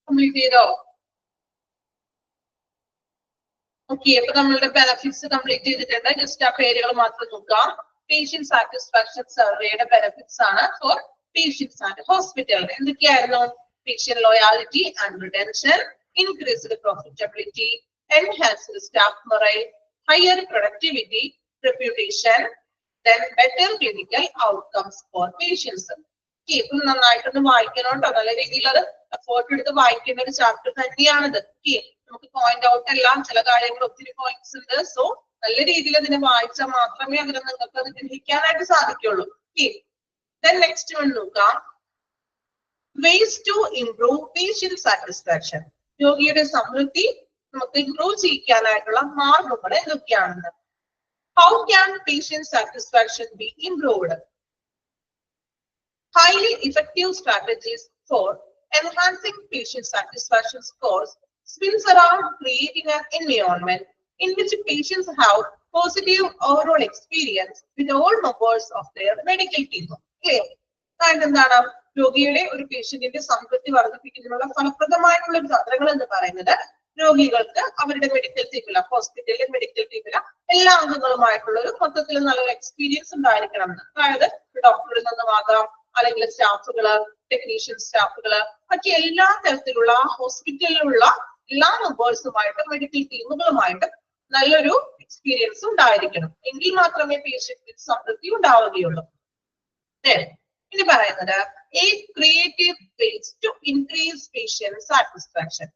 Complete ചെയ്തോ? ഓക്കെ, അപ്പൊ നമ്മളുടെ ബെനിഫിറ്റ്സ് കംപ്ലീറ്റ് ചെയ്തിട്ടുണ്ട്. ജസ്റ്റ് ആ പേരുകൾ മാത്രം നോക്കാം. പേഷ്യന്റ് സാറ്റിസ്ഫാക്ഷൻ സർവേയുടെ ബെനിഫിറ്റ്സ് ആണ് ഫോർ പേഷ്യൻസ് ആൻഡ് ഹോസ്പിറ്റലിന്. എന്തൊക്കെയായിരുന്നു? Patient loyalty and retention, increased profitability, enhanced staff morale, higher productivity, reputation, then better clinical outcomes for patients. ഇപ്പം നന്നായിട്ടൊന്ന് വായിക്കണം കേട്ടോ. നല്ല രീതിയിൽ അത് എഫോർട്ട് എടുത്ത് വായിക്കേണ്ട ഒരു ചാപ്റ്റർ തന്നെയാണിത്. നമുക്ക് പോയിന്റ് ഔട്ട് എല്ലാം ചില കാര്യങ്ങൾ ഒത്തിരി പോയിന്റ്സ് ഉണ്ട്. സോ നല്ല രീതിയിൽ അതിനെ വായിച്ചാൽ മാത്രമേ അതിനെ നിങ്ങൾക്ക് അത് ഗ്രഹിക്കാനായിട്ട് സാധിക്കുള്ളൂ. Then next one നോക്കാം. Ways to improve patient satisfaction. രോഗിയുടെ സംതൃപ്തി നമുക്ക് ഇംപ്രൂവ് ചെയ്യിക്കാനായിട്ടുള്ള മാർഗങ്ങൾ എന്തൊക്കെയാണെന്ന്. How can patient satisfaction be improved? Highly effective strategies for enhancing patient satisfaction scores spins around creating an environment in which patients have positive overall experience with all members of their medical team. Clear? എന്താണ്? രോഗിയുടെ ഒരു പേഷ്യന്റിന്റെ സംതൃപ്തി വർദ്ധിപ്പിക്കുന്നതിനുള്ള ഫലപ്രദമായിട്ടുള്ള തന്ത്രങ്ങൾ എന്ന് പറയുന്നത് രോഗികൾക്ക് അവരുടെ മെഡിക്കൽ ടീമില, ഹോസ്പിറ്റലിലെ മെഡിക്കൽ ടീമില എല്ലാ അംഗങ്ങളുമായിട്ടുള്ള ഒരു മൊത്തത്തിൽ നല്ലൊരു എക്സ്പീരിയൻസ് ഉണ്ടായിരിക്കണം എന്ന്. അതായത് ഡോക്ടറിൽ നിന്നുമാകാം, അല്ലെങ്കിൽ സ്റ്റാഫുകള്, ടെക്നീഷ്യൻ സ്റ്റാഫുകള്, മറ്റു എല്ലാ തരത്തിലുള്ള ഹോസ്പിറ്റലിലുള്ള എല്ലാ മെമ്പേഴ്സുമായിട്ട് മെഡിക്കൽ ടീമുകളുമായിട്ട് നല്ലൊരു എക്സ്പീരിയൻസ് ഉണ്ടായിരിക്കണം. എങ്കിൽ മാത്രമേ പേഷ്യന്റിന് സംതൃപ്തി ഉണ്ടാവുകയുള്ളൂ. ഇനി പറയുന്നത് creative ways to increase patient satisfaction.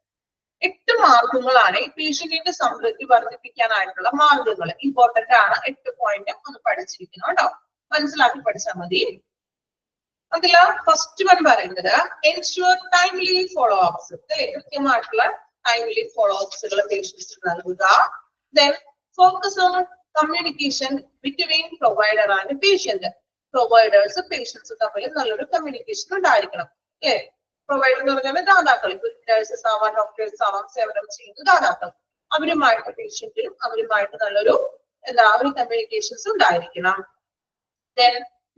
8 മാർഗങ്ങളാണ് ഈ പേഷ്യന്റിന്റെ സംതൃപ്തി വർദ്ധിപ്പിക്കാനായിട്ടുള്ള മാർഗങ്ങൾ. ഇമ്പോർട്ടന്റ് ആണ്. 8 പോയിന്റ് ഒന്ന് പഠിച്ചിരിക്കണം കേട്ടോ. മനസ്സിലാക്കി പഠിച്ചാൽ മതി. അതില് ഫസ്റ്റ് വൺ പറയുന്നത് എൻഷുവർ ടൈംലി ഫോളോ അപ്സ്. കൃത്യമായിട്ടുള്ള ടൈംലി ഫോളോ അപ്സുകൾ പേഷ്യൻസിന് നൽകുക. Then focus on communication between provider and patient. Providers patients തമ്മിൽ നല്ലൊരു കമ്മ്യൂണിക്കേഷൻ ഉണ്ടായിരിക്കണം. പ്രൊവൈഡർ എന്ന് പറഞ്ഞാൽ ദാതാക്കൾ, നഴ്സസ് ആവാം, ഡോക്ടേഴ്സ് ആവാം, സേവനം ചെയ്യുന്ന ദാതാക്കൾ, അവരുമായിട്ട് പേഷ്യന്റിനും അവരുമായിട്ട് നല്ലൊരു ഒരു കമ്മ്യൂണിക്കേഷൻസ് ഉണ്ടായിരിക്കണം. ദെൻ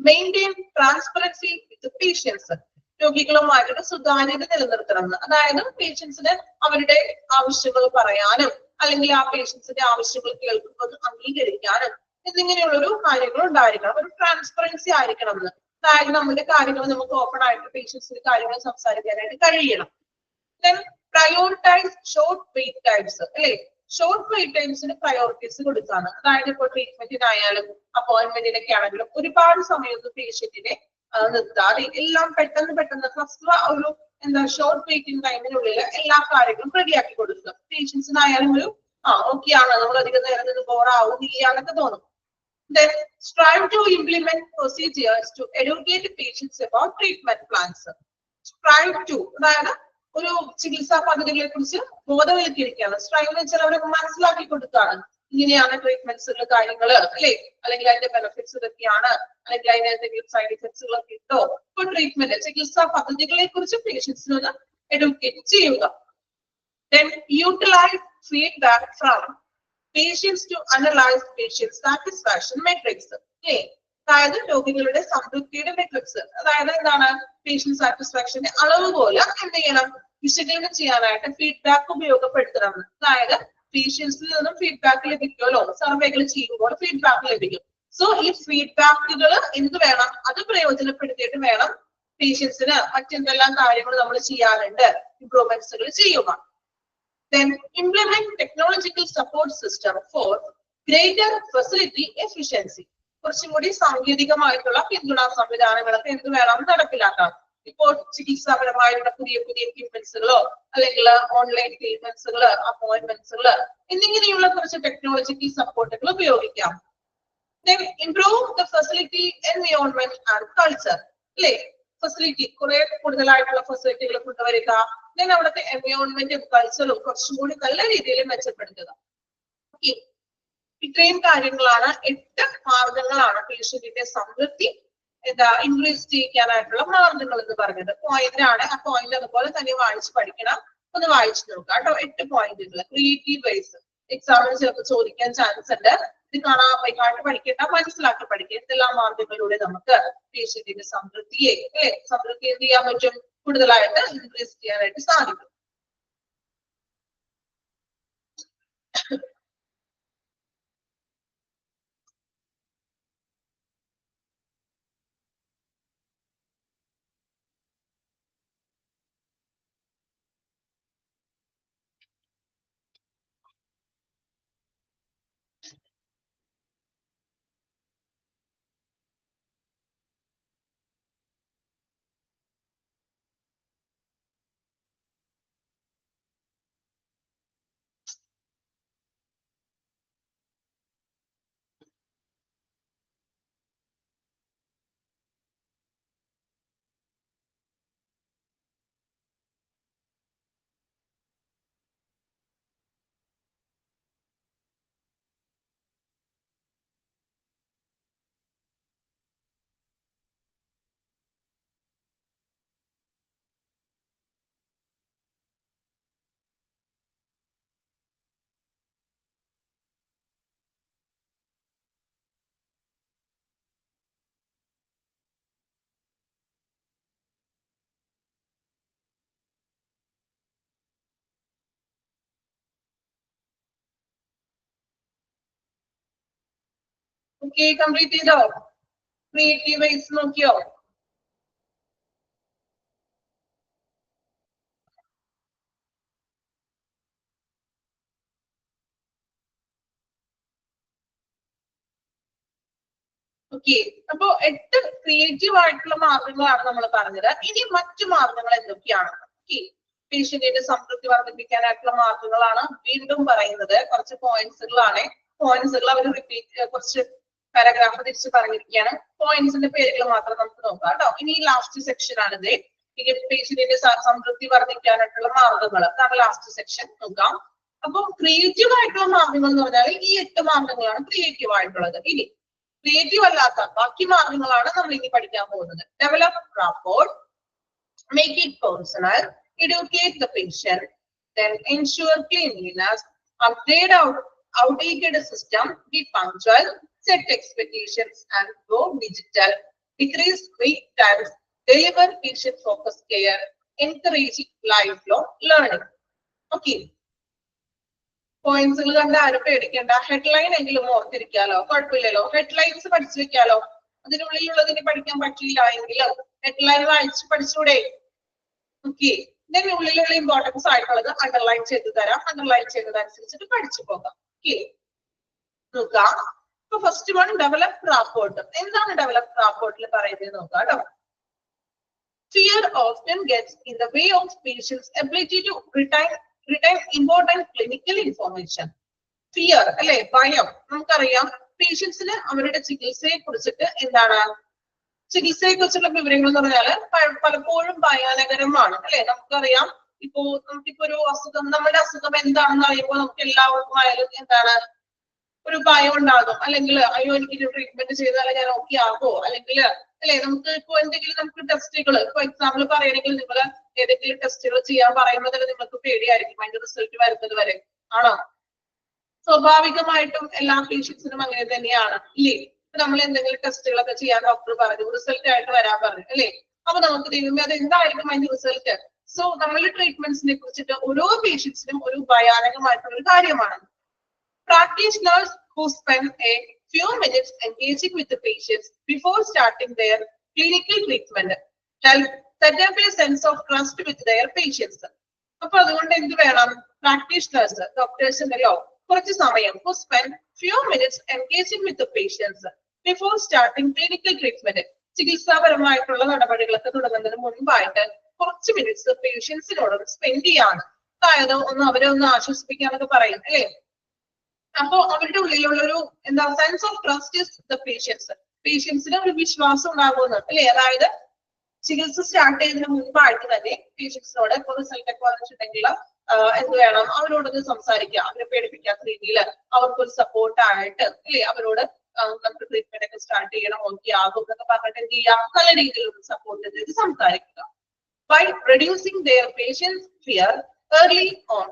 മെയിൻറ്റെയിൻ ട്രാൻസ്പെറൻസി വിത്ത് പേഷ്യൻസ്. രോഗികളുമായിട്ട് സുതാര്യത നിലനിർത്തണം. അതായത് പേഷ്യൻസിന് അവരുടെ ആവശ്യങ്ങൾ പറയാനും അല്ലെങ്കിൽ ആ പേഷ്യൻസിന്റെ ആവശ്യങ്ങൾ കേൾക്കുന്നത് അംഗീകരിക്കാനും എന്നിങ്ങനെയുള്ളൊരു കാര്യങ്ങൾ ഉണ്ടായിരിക്കണം. ഒരു ട്രാൻസ്പെറൻസി ആയിരിക്കണം എന്ന്. അതായത് നമ്മുടെ കാര്യങ്ങൾ നമുക്ക് ഓപ്പൺ ആയിട്ട് പേഷ്യൻസിന്റെ കാര്യങ്ങൾ സംസാരിക്കാനായിട്ട് കഴിയണം. Then prioritise short wait times. അല്ലെ, ഷോർട്ട് വെയിറ്റ് ടൈംസിന് പ്രയോറിറ്റീസ് കൊടുക്കാണ്. അതായത് ഇപ്പോൾ ട്രീറ്റ്മെന്റിനായാലും അപ്പോയിന്റ്മെന്റിനൊക്കെ ആണെങ്കിലും ഒരുപാട് സമയത്ത് പേഷ്യന്റിനെ നിർത്താതെ എല്ലാം പെട്ടെന്ന് ഫസ്റ്റ് ഒരു ഷോർട്ട് വെയിറ്റിംഗ് ടൈമിനുള്ളിൽ എല്ലാ കാര്യങ്ങളും റെഡിയാക്കി കൊടുക്കുക. പേഷ്യൻസിനായാലും ഒരു ഓക്കെ ആണ്, നമ്മൾ അധികം നേരം നിന്ന് ബോറാവുന്നില്ല എന്നൊക്കെ തോന്നും. Then strive to implement procedures to educate patients about treatment plans. Strive to, അതായത് ഒരു ചികിത്സാ പദ്ധതികളെ കുറിച്ച് ബോധവൽക്കരിക്കുകയാണ്. സ്ട്രൈവ് എന്ന് വെച്ചാൽ അവരെ മനസ്സിലാക്കി കൊടുക്കുകയാണ്. ഇങ്ങനെയാണ് ട്രീറ്റ്മെന്റ്സുകൾ, കാര്യങ്ങൾ അല്ലെ, അല്ലെങ്കിൽ അതിന്റെ ബെനിഫിറ്റ്സ് ഇതൊക്കെയാണ്, അല്ലെങ്കിൽ അതിന് എന്തെങ്കിലും സൈഡ് ഇഫക്ട്സുകളൊക്കെ ഉണ്ടോ, ഇപ്പൊ ട്രീറ്റ്മെന്റ് ചികിത്സാ പദ്ധതികളെ കുറിച്ച് പേഷ്യൻസിനൊന്ന് എഡ്യൂക്കേറ്റ് ചെയ്യുക. Then utilize feedback from patients to analyze patient satisfaction metrics. അതായത് രോഗികളുടെ സംതൃപ്തിയുടെ മെട്രിക്സ്, അതായത് എന്താണ് പേഷ്യന്റ് സാറ്റിസ്ഫാക്ഷന്റെ അളവ് പോലെ എന്ത് ചെയ്യണം, വിശകലനം ചെയ്യാനായിട്ട് ഫീഡ്ബാക്ക് ഉപയോഗപ്പെടുത്തണം. അതായത് പേഷ്യൻസിൽ നിന്നും ഫീഡ്ബാക്ക് ലഭിക്കുമല്ലോ, സർവേകൾ ചെയ്യുമ്പോൾ ഫീഡ്ബാക്ക് ലഭിക്കും. സോ ഈ ഫീഡ്ബാക്കുകൾ എന്ത് വേണം, അത് പ്രയോജനപ്പെടുത്തിയിട്ട് വേണം പേഷ്യൻസിന് മറ്റെന്തെല്ലാം കാര്യങ്ങൾ നമ്മൾ ചെയ്യാറുണ്ട്, ഇംപ്രൂവ്മെന്റ്സുകൾ ചെയ്യുക. Then implement technological support system for greater facility efficiency. കുറച്ചും കൂടി സാങ്കേതികമായിട്ടുള്ള പിന്തുണാ സംവിധാനങ്ങളൊക്കെ എന്ത് വേണം, നടപ്പിലാക്കാം. ഇപ്പോൾ ചികിത്സാപരമായിട്ടുള്ള പുതിയ എക്യുപ്മെന്റ്സുകളോ അല്ലെങ്കിൽ ഓൺലൈൻ ട്രീറ്റ്മെന്റ്സുകള്, അപ്പോയിന്റ്മെന്റ്സുകള് എന്നിങ്ങനെയുള്ള കുറച്ച് ടെക്നോളജിക്കൽ സപ്പോർട്ടുകൾ ഉപയോഗിക്കാം. Then improve the facility environment and culture. അല്ലെ, ഫെസിലിറ്റി കുറെ കൂടുതലായിട്ടുള്ള ഫെസിലിറ്റികൾ കൊണ്ടുവരിക. then അവിടുത്തെ എൻവയോൺമെന്റും കൾച്ചറും കുറച്ചും കൂടി നല്ല രീതിയിൽ മെച്ചപ്പെടുത്തുക. ഇത്രയും കാര്യങ്ങളാണ്, 8 മാർഗങ്ങളാണ് പേഷ്യന്റിന്റെ സംതൃപ്തി ഇൻക്രീസ് ചെയ്യിക്കാനായിട്ടുള്ള മാർഗങ്ങൾ എന്ന് പറഞ്ഞത്. പോയിന്റ് ആണ്, ആ പോയിന്റ് അതുപോലെ തന്നെ വായിച്ച് പഠിക്കണം. ഒന്ന് വായിച്ചു നോക്കാം കേട്ടോ. 8 പോയിന്റുകൾ. ക്രിയേറ്റീവ് വൈസ് എക്സാമിന് ചിലപ്പോൾ ചോദിക്കാൻ ചാൻസ് ഉണ്ട്. ഇത് കാണാൻ പഠിക്കേണ്ട, മനസ്സിലാക്കി പഠിക്കുക. എന്തെല്ലാം മാർഗങ്ങളിലൂടെ നമുക്ക് പേഷ്യന്റിന്റെ സംതൃപ്തിയെ എന്ത് ചെയ്യാൻ പറ്റും, കൂടുതലായിട്ട് ഇൻക്രീസ് ചെയ്യാനായിട്ട് സാധിക്കും. ഓക്കെ, കംപ്ലീറ്റ് ചെയ്തോ? ക്രിയേറ്റീവ് വൈസ് നോക്കിയോ? ഓക്കെ, അപ്പൊ 8 ക്രിയേറ്റീവ് ആയിട്ടുള്ള മാർഗങ്ങളാണ് നമ്മൾ പറഞ്ഞത്. ഇനി മറ്റു മാർഗങ്ങൾ എന്തൊക്കെയാണ്? ഓക്കെ, പേഷ്യന്റിന്റെ സംതൃപ്തി വർദ്ധിപ്പിക്കാനായിട്ടുള്ള മാർഗങ്ങളാണ് വീണ്ടും പറയുന്നത്. കുറച്ച് പോയിന്റ്സുകളാണ്. പോയിന്റ്സുകൾ അവർ റിപ്പീറ്റ്, കുറച്ച് പാരഗ്രാഫ് തിരിച്ച് പറഞ്ഞിരിക്കുകയാണ്. പോയിന്റ്സിന്റെ പേരുകൾ മാത്രം നമുക്ക് നോക്കാം കേട്ടോ. ഇനി ലാസ്റ്റ് സെക്ഷൻ ആണിത്. പേഷ്യന്റിന്റെ സംതൃപ്തി വർദ്ധിക്കാനായിട്ടുള്ള മാർഗങ്ങൾ, അതാണ് ലാസ്റ്റ് സെക്ഷൻ. നോക്കാം. അപ്പൊ ക്രിയേറ്റീവ് ആയിട്ടുള്ള മാർഗങ്ങൾ എന്ന് പറഞ്ഞാൽ ഈ 8 മാർഗങ്ങളാണ് ക്രിയേറ്റീവ് ആയിട്ടുള്ളത്. ഇനി ക്രിയേറ്റീവ് അല്ലാത്ത ബാക്കി മാർഗങ്ങളാണ് നമ്മൾ ഇനി പഠിക്കാൻ പോകുന്നത്. Develop rapport, make it personal, educate the patient, then ensure cleanliness, upgrade outdated system, be punctual, set expectations and go digital, decrease wait times, deliver patient focused care, encourage lifelong learning. Okay. പോയിന്റ്സുകൾ കണ്ട് ആരും പേടിക്കേണ്ട. Headline എങ്കിലും ഓർത്തിരിക്കാലോ, കുഴപ്പമില്ലല്ലോ. Headlines പഠിച്ചു വെക്കാലോ. അതിനുള്ളിലുള്ളതിന് പഠിക്കാൻ പറ്റില്ല എങ്കിലും headline വായിച്ച് പഠിച്ചൂടെ? ഓക്കെ, ഇതിന്റെ ഉള്ളിലുള്ള ഇമ്പോർട്ടൻസ് ആയിട്ടുള്ളത് അണ്ടർലൈൻ ചെയ്ത് തരാം. അണ്ടർലൈൻ ചെയ്തതനുസരിച്ചിട്ട് പഠിച്ചു പോകാം. ഓക്കെ, നോക്കാം. ഇപ്പൊ ഫസ്റ്റ് വൺ ഡെവലപ്പ് റാപ്പോർട്ട്. എന്താണ് ഡെവലപ്പ് റാപ്പോർട്ടിൽ പറയുന്നത് നോക്കാം കേട്ടോ. Fear often gets in the way of patients' ability to retain important clinical information. Fear അല്ലെ, ഭയം. നമുക്കറിയാം പേഷ്യൻസിന് അവരുടെ ചികിത്സയെ കുറിച്ചിട്ട് എന്താണ്, ചികിത്സയെ കുറിച്ചുള്ള വിവരങ്ങൾ എന്ന് പറഞ്ഞാൽ പലപ്പോഴും ഭയാനകരമാണ് അല്ലെ. നമുക്കറിയാം നമുക്കിപ്പോ ഒരു അസുഖം, നമ്മുടെ അസുഖം എന്താണെന്ന് അറിയുമ്പോൾ നമുക്ക് എല്ലാവർക്കും ആയാലും എന്താണ്, ഒരു ഭയം ഉണ്ടാകും. അല്ലെങ്കിൽ അയ്യോ എനിക്ക് ട്രീറ്റ്മെന്റ് ചെയ്താൽ ഞാൻ ഓക്കെ ആകോ, അല്ലെങ്കിൽ അല്ലെ നമുക്ക് ഇപ്പൊ എന്തെങ്കിലും നമുക്ക് ടെസ്റ്റുകൾ, ഇപ്പൊ എക്സാമ്പിൾ പറയുകയാണെങ്കിൽ നിങ്ങൾ ഏതെങ്കിലും ടെസ്റ്റുകൾ ചെയ്യാൻ പറയുന്നതിൽ നിങ്ങൾക്ക് പേടിയായിരിക്കും അതിന്റെ റിസൾട്ട് വരുന്നത് വരെ. ആണോ? സ്വാഭാവികമായിട്ടും എല്ലാ പേഷ്യൻസിനും അങ്ങനെ തന്നെയാണ് ഇല്ലേ? നമ്മൾ എന്തെങ്കിലും ടെസ്റ്റുകളൊക്കെ ചെയ്യാൻ ഡോക്ടർ പറഞ്ഞു, റിസൾട്ട് ആയിട്ട് വരാൻ പറഞ്ഞു അല്ലെ. അപ്പൊ നമുക്ക് ദൈവമേ അത് എന്തായിരിക്കും അതിന്റെ റിസൾട്ട്? സോ നമ്മളുടെ ട്രീറ്റ്മെന്റ്സിനെ കുറിച്ചിട്ട് ഓരോ പേഷ്യൻസിനും ഒരു ഭയാനകമായിട്ടുള്ള ഒരു കാര്യമാണ്. Practitioners who spend a few minutes engaging with the patients before starting their clinical treatment help set up a sense of trust with their patients. അപ്പൊ അതുകൊണ്ട് എന്ത് വേണം? പ്രാക്ടീഷണേഴ്സ്, ഡോക്ടേഴ്സ് ഉണ്ടല്ലോ, കുറച്ച് സമയം who spend few minutes engaging with the patients before starting clinical treatment. ചികിത്സാപരമായിട്ടുള്ള നടപടികളൊക്കെ തുടങ്ങുന്നതിന് മുൻപായിട്ട് കുറച്ച് മിനിറ്റ്സ് പേഷ്യൻസിനോട് സ്പെൻഡ് ചെയ്യാണ്. അതായത് അവരെ ഒന്ന് ആശ്വസിപ്പിക്കാനൊക്കെ പറയും അല്ലേ. അപ്പൊ അവരുടെ ഉള്ളിലുള്ള ഒരു എന്താ, sense of trust is the patients. പേഷ്യൻസിന് ഒരു വിശ്വാസം ഉണ്ടാകുന്നത് അല്ലെ. അതായത് ചികിത്സ സ്റ്റാർട്ട് ചെയ്യുന്നതിന് മുൻപായിട്ട് തന്നെ പേഷ്യൻസിനോട് ഇപ്പോൾ റിസൾട്ട് ഒക്കെ വന്നിട്ടുണ്ടെങ്കിൽ എന്ത് വേണം, അവരോടൊന്ന് സംസാരിക്കുക. അവരെ പേടിപ്പിക്കാത്ത രീതിയിൽ അവർക്കൊരു സപ്പോർട്ട് ആയിട്ട് അല്ലെ, അവരോട് നമുക്ക് ട്രീറ്റ്മെന്റ് ഒക്കെ സ്റ്റാർട്ട് ചെയ്യണം, ഓക്കെ ആകും എന്നൊക്കെ പറഞ്ഞിട്ട് എന്ത് ചെയ്യാം, നല്ല രീതിയിലുള്ള സപ്പോർട്ട് ചെയ്ത് സംസാരിക്കുക. By reducing their patients' fear early on,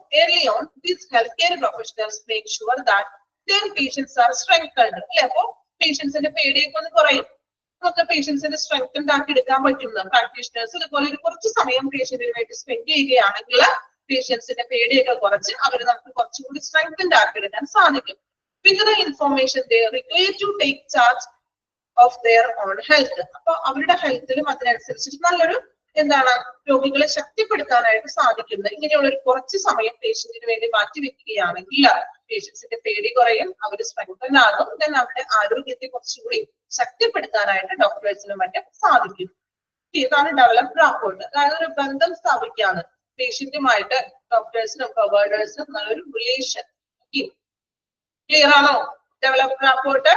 these healthcare professionals make sure that their patients are strengthened. അപ്പൊ പേഷ്യൻസിന്റെ പേടിയൊക്കെ ഒന്ന് കുറയും. നമുക്ക് പേഷ്യൻസിന്റെ സ്ട്രെങ്ത് ആക്കി എടുക്കാൻ പറ്റുന്ന പ്രാക്ടീഷണേഴ്സ് ഇതുപോലെ ഒരു കുറച്ച് സമയം പേഷ്യന്റിന് വേണ്ടി സ്പെൻഡ് ചെയ്യുകയാണെങ്കിൽ പേഷ്യൻസിന്റെ പേടിയൊക്കെ കുറച്ച് അവർ നമുക്ക് കുറച്ചുകൂടി സ്ട്രെങ്ത് ആക്കി എടുക്കാൻ സാധിക്കും. With the information they are required to take charge of their own health. അപ്പൊ അവരുടെ ഹെൽത്തിലും അതിനനുസരിച്ചിട്ട് നല്ലൊരു എന്താണ്, രോഗികളെ ശക്തിപ്പെടുത്താനായിട്ട് സാധിക്കുന്നത്. ഇങ്ങനെയുള്ള ഒരു കുറച്ച് സമയം പേഷ്യന്റിന് വേണ്ടി മാറ്റി വെക്കുകയാണെങ്കിൽ പേഷ്യൻസിന്റെ പേടി കുറയും, അവർ സ്ട്രെങ്തൻ ആകും, ദെൻ അവരുടെ ആരോഗ്യത്തെ കുറച്ചുകൂടി ശക്തിപ്പെടുത്താനായിട്ട് ഡോക്ടേഴ്സിനും മറ്റും സാധിക്കും. ഇതാണ് ഡെവലപ്പ് റാപ്പോർട്ട്. അതായത് ഒരു ബന്ധം സ്ഥാപിക്കാണ് പേഷ്യന്റുമായിട്ട് ഡോക്ടേഴ്സിനും പ്രൊവൈഡേഴ്സിനും നല്ലൊരു റിലേഷൻ. ക്ലിയർ ആണോ ഡെവലപ്പ് റാപ്പോർട്ട്?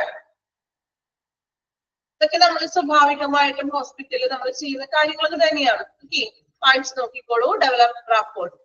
ഇതൊക്കെ നമ്മൾ സ്വാഭാവികമായിട്ടും ഹോസ്പിറ്റലിൽ നമ്മൾ ചെയ്യുന്ന കാര്യങ്ങളൊക്കെ തന്നെയാണ്. വായിച്ചു നോക്കിക്കോളൂ develop rapport.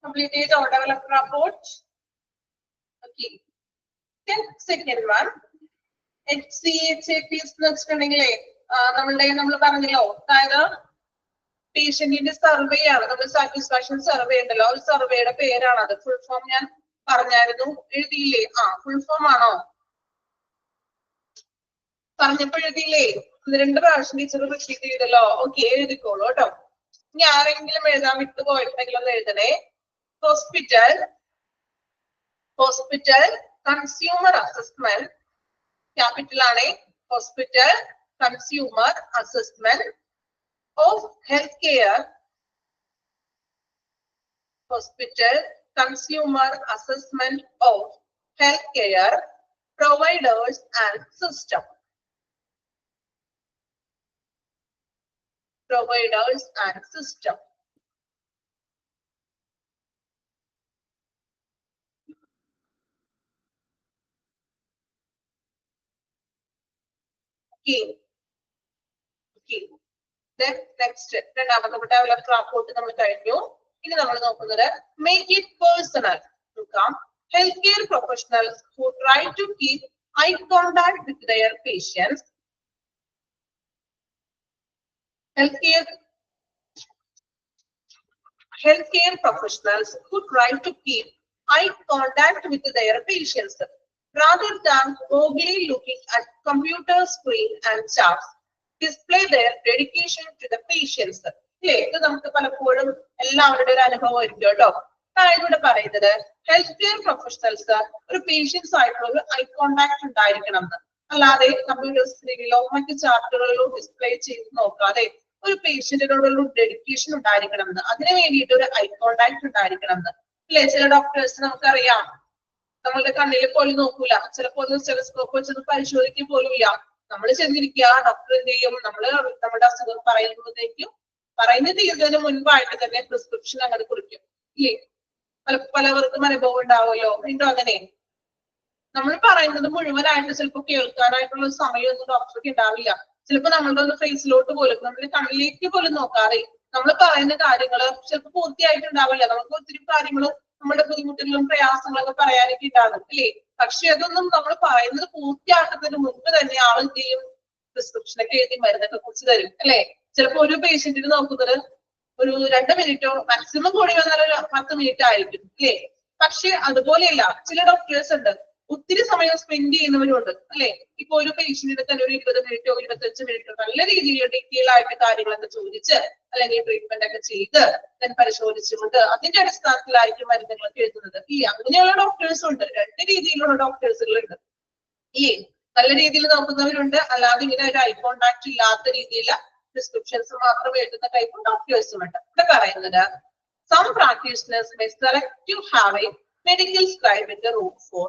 completed or developed rapport. Okay. Then second one, HCHAP എന്ന് വെച്ചിട്ടുണ്ടെങ്കിലേ നമ്മൾ പറഞ്ഞല്ലോ, അതായത് പേഷ്യന്റിന്റെ സർവേ ആണ്, നമ്മൾ സാറ്റിസ്ഫാക്ഷൻ സർവേ ഉണ്ടല്ലോ, ഒരു സർവേയുടെ പേരാണ് അത്. ഫുൾ ഫോം ഞാൻ പറഞ്ഞായിരുന്നു, എഴുതിയില്ലേ? ഫുൾ ഫോം ആണോ? പറഞ്ഞപ്പോ എഴുതിയില്ലേ? 2 പ്രാവശ്യം ടീച്ചർ റിപ്പീറ്റ് ചെയ്തല്ലോ. ഓക്കെ, എഴുതിക്കോളൂ കേട്ടോ. ഇനി ആരെങ്കിലും എഴുതാൻ വിട്ടു പോയിട്ടുണ്ടെങ്കിൽ ഒന്ന് എഴുതണേ. ഹോസ്പിറ്റൽ കൺസ്യൂമർ അസസ്മെന്റ്, ക്യാപിറ്റൽ ആണേ. Hospital consumer assessment of health care. Hospital consumer assessment of health care providers and system. Providers and system. Okay. Then next, രണ്ടാമത്തെ ഡെവലപ്ഡ് റിപ്പോർട്ട് നമ്മൾ കഴിഞ്ഞു. ഇനി നമ്മൾ നോക്കുന്നത് make it personal to come. Healthcare professionals who try to keep eye contact with their patients. Healthcare professionals who try to keep eye contact with their patients rather than vaguely looking at computer screen and charts display their dedication to the patients. ഇത് നമുക്ക് പലപ്പോഴും എല്ലാവരുടെ ഒരു അനുഭവമായിരിക്കും കേട്ടോ. ഇവിടെ പറയുന്നത് health care professionals ഒരു patients ആയിട്ടുള്ള ഐ കോണ്ടാക്ട് ഉണ്ടായിരിക്കണം എന്ന്, അല്ലാതെ കമ്പ്യൂട്ടർ സ്ക്രീനിലോ മറ്റു ചാർട്ടുകളിലോ ഡിസ്പ്ലേ ചെയ്ത് നോക്കാതെ ഒരു പേഷ്യന്റിനോടുള്ള ഡെഡിക്കേഷൻ ഉണ്ടായിരിക്കണം എന്ന്, അതിനു വേണ്ടിയിട്ട് ഒരു ഐ കോണ്ടാക്ട് ഉണ്ടായിരിക്കണം എന്ന്. അല്ലെ, ചില ഡോക്ടേഴ്സ് നമുക്കറിയാം നമ്മളുടെ കണ്ണിൽ പോലും നോക്കൂല, ചിലപ്പോൾ ടെലസ്കോപ്പ് വെച്ചൊന്ന് പരിശോധിക്കുക പോലും ഇല്ല. നമ്മൾ ചെന്നിരിക്കുക, ഡോക്ടർ എന്ത് ചെയ്യും, നമ്മുടെ അസുഖം പറയുന്ന തീരുന്നതിന് മുൻപായിട്ട് തന്നെ പ്രിസ്ക്രിപ്ഷൻ അങ്ങനെ കുറിക്കും. ഇല്ലേ, പലവർക്കും അനുഭവം ഉണ്ടാവുമല്ലോ. ഉണ്ടോ അങ്ങനെ? നമ്മൾ പറയുന്നത് മുഴുവനായിട്ട് ചിലപ്പോൾ കേൾക്കാനായിട്ടുള്ള സമയമൊന്നും ഡോക്ടർക്ക് ഉണ്ടാവില്ല. ചിലപ്പോൾ നമ്മളുടെ ഒന്ന് ഫേസിലോട്ട് പോലും, നമ്മുടെ കണ്ണിലേക്ക് പോലും നോക്കാതെ നമ്മൾ പറയുന്ന കാര്യങ്ങള് ചിലപ്പോൾ പൂർത്തിയായിട്ടുണ്ടാവില്ല. നമുക്ക് ഒത്തിരി കാര്യങ്ങൾ നമ്മുടെ ബുദ്ധിമുട്ടുകളും പ്രയാസങ്ങളൊക്കെ പറയാനൊക്കെ ഉണ്ടാകും, അല്ലേ? പക്ഷെ അതൊന്നും നമ്മൾ പറയുന്നത് പൂർത്തിയാക്കുന്നതിന് മുൻപ് തന്നെ ആൾ എന്ത് ചെയ്യും, പ്രിസ്ക്രിപ്ഷനൊക്കെ എഴുതി മരുന്നൊക്കെ കുറിച്ച് തരും, അല്ലെ? ചിലപ്പോൾ ഒരു പേഷ്യന്റിന് നോക്കുന്നത് ഒരു 2 മിനിറ്റോ മാക്സിമം കൂടി വന്നാൽ ഒരു 10 മിനിറ്റ് ആയിരിക്കും, അല്ലേ? പക്ഷെ അതുപോലെയല്ല, ചില ഡോക്ടേഴ്സ് ഉണ്ട് ഒത്തിരി സമയം സ്പെൻഡ് ചെയ്യുന്നവരുണ്ട്, അല്ലെ? ഇപ്പൊ ഒരു പേഷ്യന്റിന് തന്നെ ഒരു 20 മിനിറ്റോ 25 മിനിറ്റോ നല്ല രീതിയിൽ ഡീറ്റെയിൽ ആയിട്ട് കാര്യങ്ങളൊക്കെ ചോദിച്ച് അല്ലെങ്കിൽ ട്രീറ്റ്മെന്റ് ഒക്കെ ചെയ്ത് പരിശോധിച്ചുകൊണ്ട് അതിന്റെ അടിസ്ഥാനത്തിലായിരിക്കും മരുന്നുകളൊക്കെ എഴുതുന്നത്. ഈ അങ്ങനെയുള്ള ഡോക്ടേഴ്സും ഉണ്ട്. 2 രീതിയിലുള്ള ഡോക്ടേഴ്സുകളുണ്ട്. ഈ നല്ല രീതിയിൽ നോക്കുന്നവരുണ്ട്, അല്ലാതെ ഇങ്ങനെ ഒരു ഐ കോണ്ടാക്ട് ഇല്ലാത്ത രീതിയിൽ പ്രിസ്ക്രിപ്ഷൻസ് മാത്രം എഴുതുന്ന ടൈപ്പ് ഡോക്ടേഴ്സും ഉണ്ട്. ഇവിടെ പറയുന്നത് some practitioners may select to have a medical scribe in the room for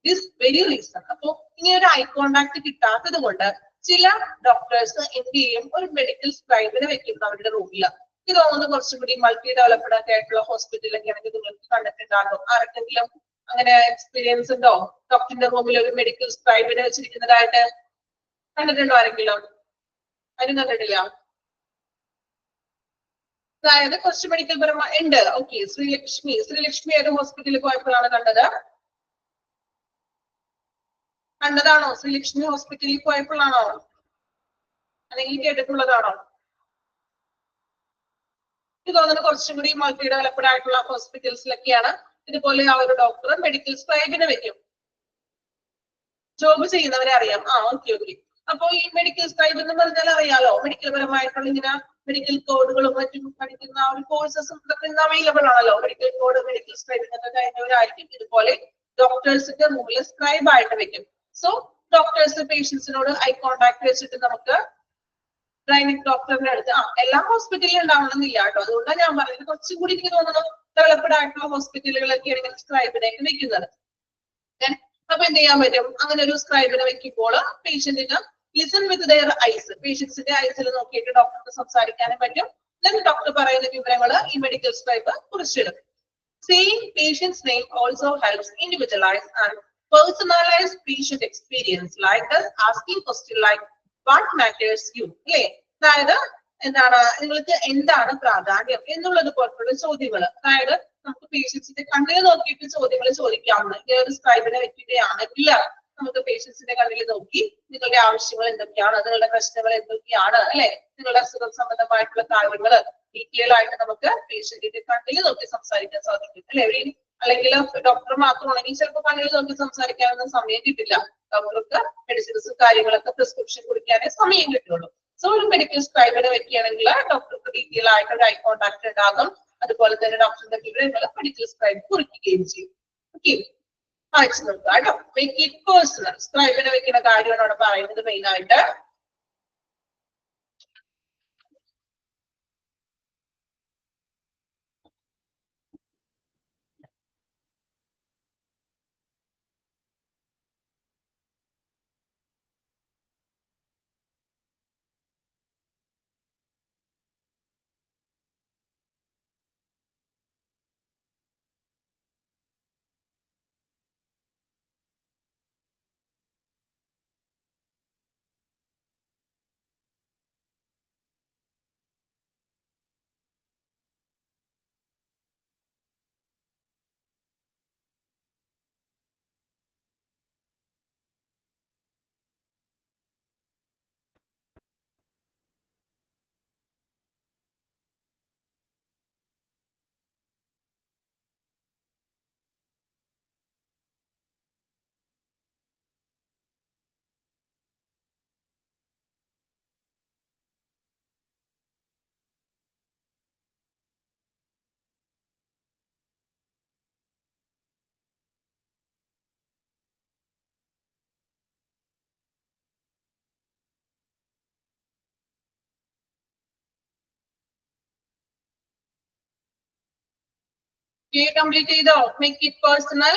this very reason. അപ്പൊ ഇങ്ങനെ ഒരു ഐ കോണ്ടാക്ട് കിട്ടാത്തത് കൊണ്ട് ചില ഡോക്ടേഴ്സ് എന്ത് ചെയ്യും, ഒരു മെഡിക്കൽ സ്ക്രൈബിനെ വെക്കും അവരുടെ റൂമിൽ. ഇത് തോന്നുന്നു കുറച്ചും കൂടി മൾട്ടി ഡെവലപ്ഡ് ഒക്കെ ആയിട്ടുള്ള ഹോസ്പിറ്റലൊക്കെ ആണെങ്കിൽ നിങ്ങൾക്ക് കണ്ടിട്ടുണ്ടാകും. ആർക്കെങ്കിലും അങ്ങനെ എക്സ്പീരിയൻസ് ഉണ്ടോ? ഡോക്ടറിന്റെ റൂമിൽ ഒരു മെഡിക്കൽ സ്ക്രൈബിനെ വെച്ചിരിക്കുന്നതായിട്ട് കണ്ടിട്ടുണ്ടോ ആരെങ്കിലും? ആരും കണ്ടിട്ടില്ല? അതായത് കുറച്ച് മെഡിക്കൽ പരമായി ഉണ്ട്. ഓക്കെ, ശ്രീലക്ഷ്മി ഏത് ഹോസ്പിറ്റലിൽ പോയപ്പോഴാണ് കണ്ടതാണോ? ശ്രീലക്ഷ്മി ഹോസ്പിറ്റലിൽ പോയപ്പോഴാണോ, അല്ലെങ്കിൽ കേട്ടിട്ടുള്ളതാണോ? ഇത് തോന്നുന്നത് കുറച്ചും കൂടി മൾട്ടി ഡെവലപ്ഡ് ആയിട്ടുള്ള ഹോസ്പിറ്റൽസിലൊക്കെയാണ് ഇതുപോലെ ആ ഒരു ഡോക്ടർ മെഡിക്കൽ സ്ക്രൈബിനെ വെക്കും. ജോബ് ചെയ്യുന്നവരെ അറിയാം. ഓക്കെ. അപ്പൊ ഈ മെഡിക്കൽ സ്ക്രൈബ് എന്ന് പറഞ്ഞാൽ അറിയാലോ, മെഡിക്കൽ പരമായിട്ടുള്ള ഇങ്ങനെ മെഡിക്കൽ കോഡുകളും മറ്റും പഠിക്കുന്ന ആ ഒരു കോഴ്സസും ഇതൊക്കെ ഇന്ന് അവൈലബിൾ ആണല്ലോ. മെഡിക്കൽ കോഡ്, മെഡിക്കൽ സ്ക്രൈബ് എന്നൊക്കെ കഴിഞ്ഞവരായിരിക്കും ഇതുപോലെ ഡോക്ടേഴ്സിന്റെ റൂമിൽ സ്ക്രൈബ് ആയിട്ട് വെക്കും. സോ ഡോക്ടേഴ്സ് പേഷ്യൻസിനോട് ഐ കോണ്ടാക്ട് വെച്ചിട്ട് നമുക്ക് ഗൈനക് ഡോക്ടറിന്റെ അടുത്ത് എല്ലാ ഹോസ്പിറ്റലിലും ഉണ്ടാവണമെന്നില്ല കേട്ടോ. അതുകൊണ്ടാണ് ഞാൻ പറയുന്നത് കുറച്ചും കൂടി എനിക്ക് തോന്നുന്നു ഡെവലപ്ഡ് ആയിട്ടുള്ള ഹോസ്പിറ്റലുകളൊക്കെയാണ് ഇങ്ങനെ സ്ക്രൈബിനൊക്കെ വെക്കുന്നത്. അപ്പൊ എന്ത് ചെയ്യാൻ പറ്റും, അങ്ങനെ ഒരു സ്ക്രൈബിനെ വെക്കുമ്പോൾ പേഷ്യന്റിന് ലിസൺ വിത്ത് ദെയർ ഐസ്, പേഷ്യൻസിന്റെ ഐസിൽ നോക്കിയിട്ട് ഡോക്ടർക്ക് സംസാരിക്കാനും പറ്റും. ദെൻ ഡോക്ടർ പറയുന്ന വിവരങ്ങൾ ഈ മെഡിക്കൽ സ്ക്രൈബ് കുറിച്ചിടും. Saying patient's name also helps individualize and personalize patient experience, like us asking question like what matters you, അല്ലേ? അതായത് എന്താണ് നിങ്ങൾക്ക് എന്താണ് പ്രാധാന്യം എന്നുള്ളത് പോലുള്ള ചോദ്യങ്ങൾ. അതായത് നമുക്ക് പേഷ്യൻസിന്റെ കണ്ണിൽ നോക്കിയിട്ട് ചോദ്യങ്ങൾ ചോദിക്കാവുന്ന ഈ ഒരു സ്ക്രൈബിനെ വെക്കുകയാണെങ്കിൽ നമുക്ക് പേഷ്യൻസിന്റെ കണ്ണിൽ നോക്കി നിങ്ങളുടെ ആവശ്യങ്ങൾ എന്തൊക്കെയാണ്, നിങ്ങളുടെ പ്രശ്നങ്ങൾ എന്തൊക്കെയാണ്, അല്ലെ, നിങ്ങളുടെ അസുഖം സംബന്ധമായിട്ടുള്ള കാര്യങ്ങൾ ഡീറ്റെയിൽ ആയിട്ട് നമുക്ക് പേഷ്യന്റിന്റെ കണ്ണിൽ നോക്കി സംസാരിക്കാൻ സാധിക്കും, അല്ലെ. അല്ലെങ്കിൽ ഡോക്ടർ മാത്രമാണെങ്കിൽ ചിലപ്പോൾ കണ്ണിൽ നോക്കി സംസാരിക്കാനൊന്നും സമയം കിട്ടില്ല. ഡോക്ടർക്ക് മെഡിസിൻസും കാര്യങ്ങളൊക്കെ പ്രിസ്ക്രിപ്ഷൻ കുടിക്കാനേ സമയം കിട്ടുള്ളൂ. സോ ഒരു മെഡിക്കൽ സ്ക്രൈബിനെ വെക്കുകയാണെങ്കിൽ ഡോക്ടർക്ക് ഡീറ്റെയിൽ ആയിട്ട് ഒരു ഐ കോൺടാക്ട് ഉണ്ടാകും. അതുപോലെ തന്നെ ഡോക്ടറിന്റെ വിവരങ്ങൾ മെഡിക്കൽ സ്ക്രൈബ് കുറിക്കുകയും ചെയ്യും. ഓക്കെ, വായിച്ചു നോക്കുക കേട്ടോ. Make it personal. സ്ക്രൈബിനെ വെക്കുന്ന കാര്യമാണ് അവിടെ പറയുന്നത് മെയിൻ ആയിട്ട്. കംപ്ലീറ്റ് ചെയ്തോ? Make it personal.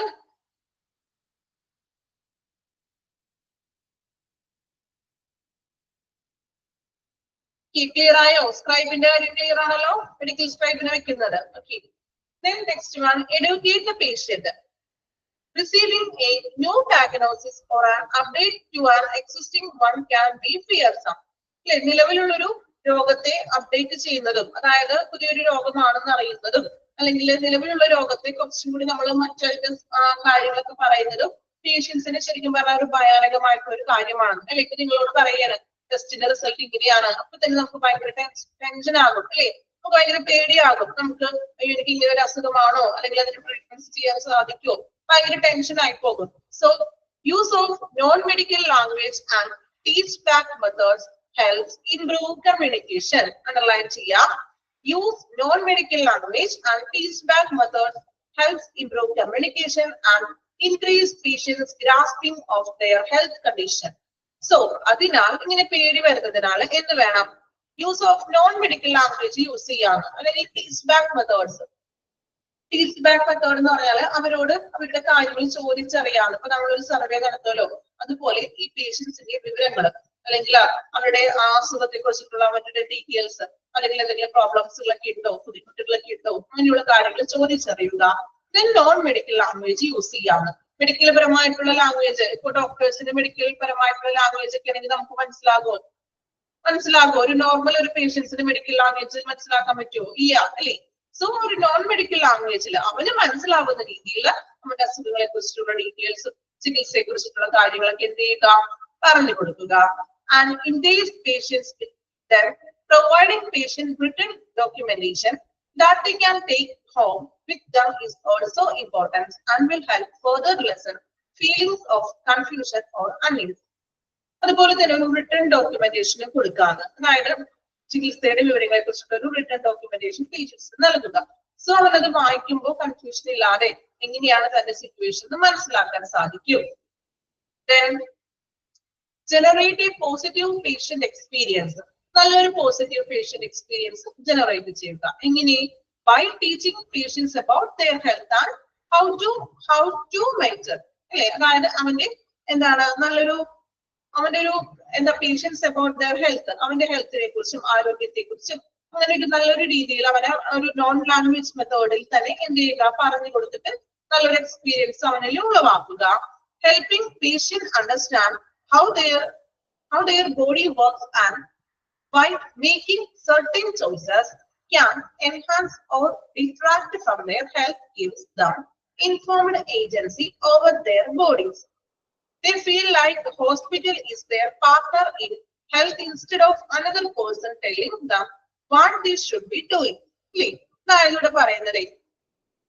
ക്ലിയർ ആയോ? സ്ക്രൈബിന്റെ കാര്യം ക്ലിയർ ആണല്ലോ, മെഡിക്കൽ സ്ക്രൈബിനെ വെക്കുന്നത്. Okay, then next one, educate the patient. Receiving a new diagnosis or an update to an existing one can be fearsome. അല്ലെ, നിലവിലുള്ളൊരു രോഗത്തെ അപ്ഡേറ്റ് ചെയ്യുന്നതും, അതായത് പുതിയൊരു രോഗമാണെന്ന് അറിയുന്നതും, അല്ലെങ്കിൽ നിലവിലുള്ള രോഗത്തെ കുറച്ചും കൂടി നമ്മൾ മറ്റു കാര്യങ്ങളൊക്കെ പറയുന്നതും പേഷ്യൻസിന് ശരിക്കും പറഞ്ഞാൽ ഒരു ഭയാനകമായിട്ടുള്ള ഒരു കാര്യമാണ്. അല്ലെ, നിങ്ങളോട് പറയാണ് ടെസ്റ്റിന്റെ റിസൾട്ട് ഇങ്ങനെയാണ്, അപ്പൊ തന്നെ നമുക്ക് ഭയങ്കര ടെൻഷൻ ആകും, അല്ലെ, നമുക്ക് ഭയങ്കര പേടിയാകും. നമുക്ക് എനിക്ക് ഇങ്ങനെ ഒരു അസുഖമാണോ, അല്ലെങ്കിൽ അതിന് ട്രീറ്റ്മെന്റ് ചെയ്യാൻ സാധിക്കുമോ, ഭയങ്കര ടെൻഷൻ ആയി പോകും. So use of non medical language and teach back methods helps improve communication. Underline ചെയ്യാം. Use non medical language and teach back methods helps improve communication and increase patients grasping of their health condition. So അതിനാൽ ഇങ്ങനെ പേടി വരുന്നതിനാൽ എന്ത് വേണം? Use of non medical language use ചെയ്യാം, അല്ലെങ്കിൽ teach back methods. Teach back method എന്ന് പറഞ്ഞാൽ അവരോട് അവരുടെ കാര്യങ്ങൾ ചോദിച്ചറിയാം. ഇപ്പൊ നമ്മളൊരു സർവേ നടത്തുമല്ലോ, അതുപോലെ ഈ പേഷ്യൻസിന്റെ വിവരങ്ങൾ, അല്ലെങ്കിൽ അവരുടെ അസുഖത്തെ കുറിച്ചിട്ടുള്ള അവരുടെ ഡീറ്റെയിൽസ്, അല്ലെങ്കിൽ എന്തെങ്കിലും പ്രോബ്ലംസുകളൊക്കെ ഉണ്ടോ, ബുദ്ധിമുട്ടുകളൊക്കെ ഉണ്ടോ, അങ്ങനെയുള്ള കാര്യങ്ങൾ ചോദിച്ചറിയുക. Then non medical language use ചെയ്യാം. മെഡിക്കൽ പരമായിട്ടുള്ള ലാംഗ്വേജ്, ഇപ്പൊ ഡോക്ടേഴ്സിന്റെ മെഡിക്കൽ പരമായിട്ടുള്ള ലാംഗ്വേജ് ഒക്കെ ആണെങ്കിൽ നമുക്ക് മനസ്സിലാകുമോ? ഒരു നോർമൽ ഒരു പേഷ്യൻസിന്റെ മെഡിക്കൽ ലാംഗ്വേജ് മനസ്സിലാക്കാൻ പറ്റുമോ? ഇല്ല, അല്ലേ. സോ ഒരു നോൺ മെഡിക്കൽ ലാംഗ്വേജിൽ അവന് മനസ്സിലാവുന്ന രീതിയിൽ നമ്മുടെ അസുഖങ്ങളെ കുറിച്ചിട്ടുള്ള ഡീറ്റെയിൽസ്, ചികിത്സയെ കുറിച്ചിട്ടുള്ള കാര്യങ്ങളൊക്കെ എന്ത് ചെയ്യുക? പറഞ്ഞു കൊടുക്കുക. And engage patients with them, providing patient written documentation that they can take home with them is also important and will help further lessen feelings of confusion or unease. അതുപോലെ തന്നെ ഒരു റിട്ടേൺ ഡോക്യുമെന്റേഷൻ കൊടുക്കാണ്, അതായത് ചികിത്സയുടെ വിവരങ്ങളെ കുറിച്ചിട്ട് ഒരു return documentation patients നൽകുക. സോ അവനത് വായിക്കുമ്പോൾ കൺഫ്യൂഷൻ ഇല്ലാതെ എങ്ങനെയാണ് തന്റെ സിറ്റുവേഷൻ എന്ന് മനസ്സിലാക്കാൻ സാധിക്കും. Then generate a positive patient experience. നല്ലൊരു പോസിറ്റീവ് പേഷ്യന്റ് എക്സ്പീരിയൻസ് ജനറേറ്റ് ചെയ്യുക. എങ്ങനെ? by teaching patients about their health and how to measure, അല്ലെ, അതായത് അവന്റെ എന്താണ് നല്ലൊരു അവന്റെ ഒരു പേഷ്യൻസ് അബൌട്ട് ദെയർ ഹെൽത്ത്, അവന്റെ ഹെൽത്തിനെ കുറിച്ചും ആരോഗ്യത്തെ കുറിച്ചും അങ്ങനെ ഒരു നല്ലൊരു രീതിയിൽ അവനെ ഒരു നോൺ ലാംഗ്വേജ് മെത്തേഡിൽ തന്നെ എന്ത് ചെയ്യുക? പറഞ്ഞു കൊടുത്തിട്ട് നല്ലൊരു എക്സ്പീരിയൻസ് അവനിൽ ഉളവാക്കുക. Helping patient understand how their body works and by making certain choices can enhance or detract from their health gives them informed agency over their bodies. They feel like the hospital is their partner in health instead of another person telling them what they should be doing. അതായത് ഇവിടെ പറയുന്നത്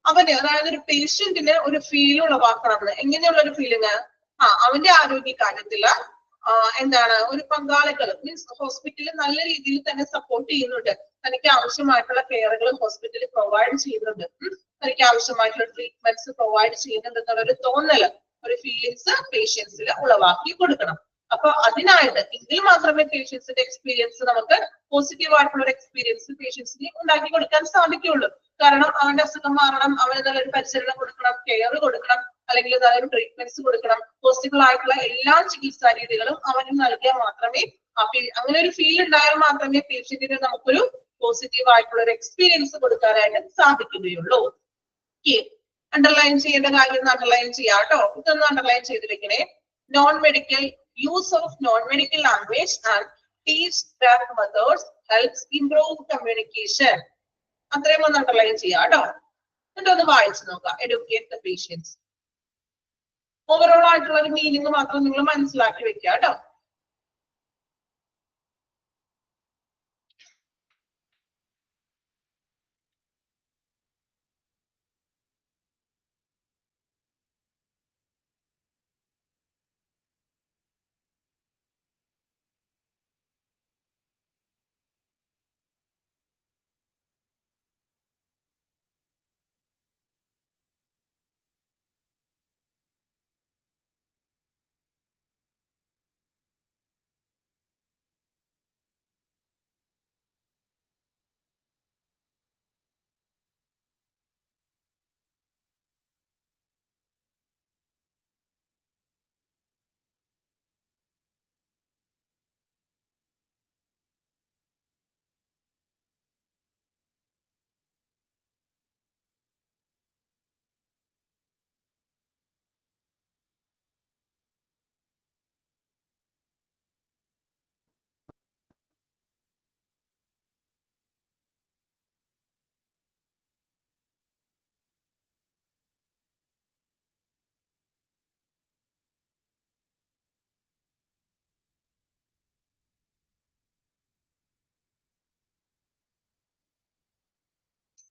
അതായത് ഒരു പേഷ്യന്റിന് ഒരു feel ഉളവാക്കണം. എങ്ങനെയുള്ള ഒരു feeling? അവന്റെ ആരോഗ്യ കാര്യത്തില് എന്താണ് ഒരു പങ്കാളികൾ മീൻസ് ഹോസ്പിറ്റലിൽ നല്ല രീതിയിൽ തന്നെ സപ്പോർട്ട് ചെയ്യുന്നുണ്ട്. തനിക്ക് ആവശ്യമായിട്ടുള്ള കെയറുകൾ ഹോസ്പിറ്റലിൽ പ്രൊവൈഡ് ചെയ്യുന്നുണ്ട്. തനിക്ക് ആവശ്യമായിട്ടുള്ള ട്രീറ്റ്മെന്റ്സ് പ്രൊവൈഡ് ചെയ്യുന്നുണ്ട് എന്നുള്ളൊരു തോന്നല്, ഒരു ഫീലിങ്സ് പേഷ്യൻസിൽ ഉളവാക്കി കൊടുക്കണം. അപ്പൊ അതിനായിട്ട് എങ്കിൽ മാത്രമേ പേഷ്യൻസിന്റെ എക്സ്പീരിയൻസ് നമുക്ക് പോസിറ്റീവ് ആയിട്ടുള്ള ഒരു എക്സ്പീരിയൻസ് പേഷ്യൻസിന് ഉണ്ടാക്കി കൊടുക്കാൻ സാധിക്കുള്ളൂ. കാരണം അവന്റെ അസുഖം മാറണം, അവന് നല്ലൊരു പരിചരണം കൊടുക്കണം, കെയർ കൊടുക്കണം, അല്ലെങ്കിൽ നല്ലൊരു ട്രീറ്റ്മെന്റ്സ് കൊടുക്കണം. പോസിബിൾ ആയിട്ടുള്ള എല്ലാ ചികിത്സാ രീതികളും അവന് നൽകിയാൽ മാത്രമേ അങ്ങനെ ഒരു ഫീൽ ഉണ്ടായാൽ മാത്രമേ പേഷ്യന്റിന് നമുക്കൊരു പോസിറ്റീവ് ആയിട്ടുള്ള ഒരു എക്സ്പീരിയൻസ് കൊടുക്കാനായിട്ട് സാധിക്കുകയുള്ളൂ. അണ്ടർലൈൻ ചെയ്യേണ്ട കാര്യം അണ്ടർലൈൻ ചെയ്യാം കേട്ടോ. ഇതൊന്ന് അണ്ടർലൈൻ ചെയ്ത് വെക്കണേ. Non medical use of non-medical language and teach their methods helps improve communication. അത്രയും ഒന്ന് അണ്ടർലൈൻ ചെയ്യാം കേട്ടോ. എന്നിട്ട് ഒന്ന് വായിച്ചു നോക്കാം. Educate the patients. ഓവറോൾ ആയിട്ടുള്ള ഒരു മീനിങ് മാത്രം നിങ്ങൾ മനസ്സിലാക്കി വെക്കുക കേട്ടോ.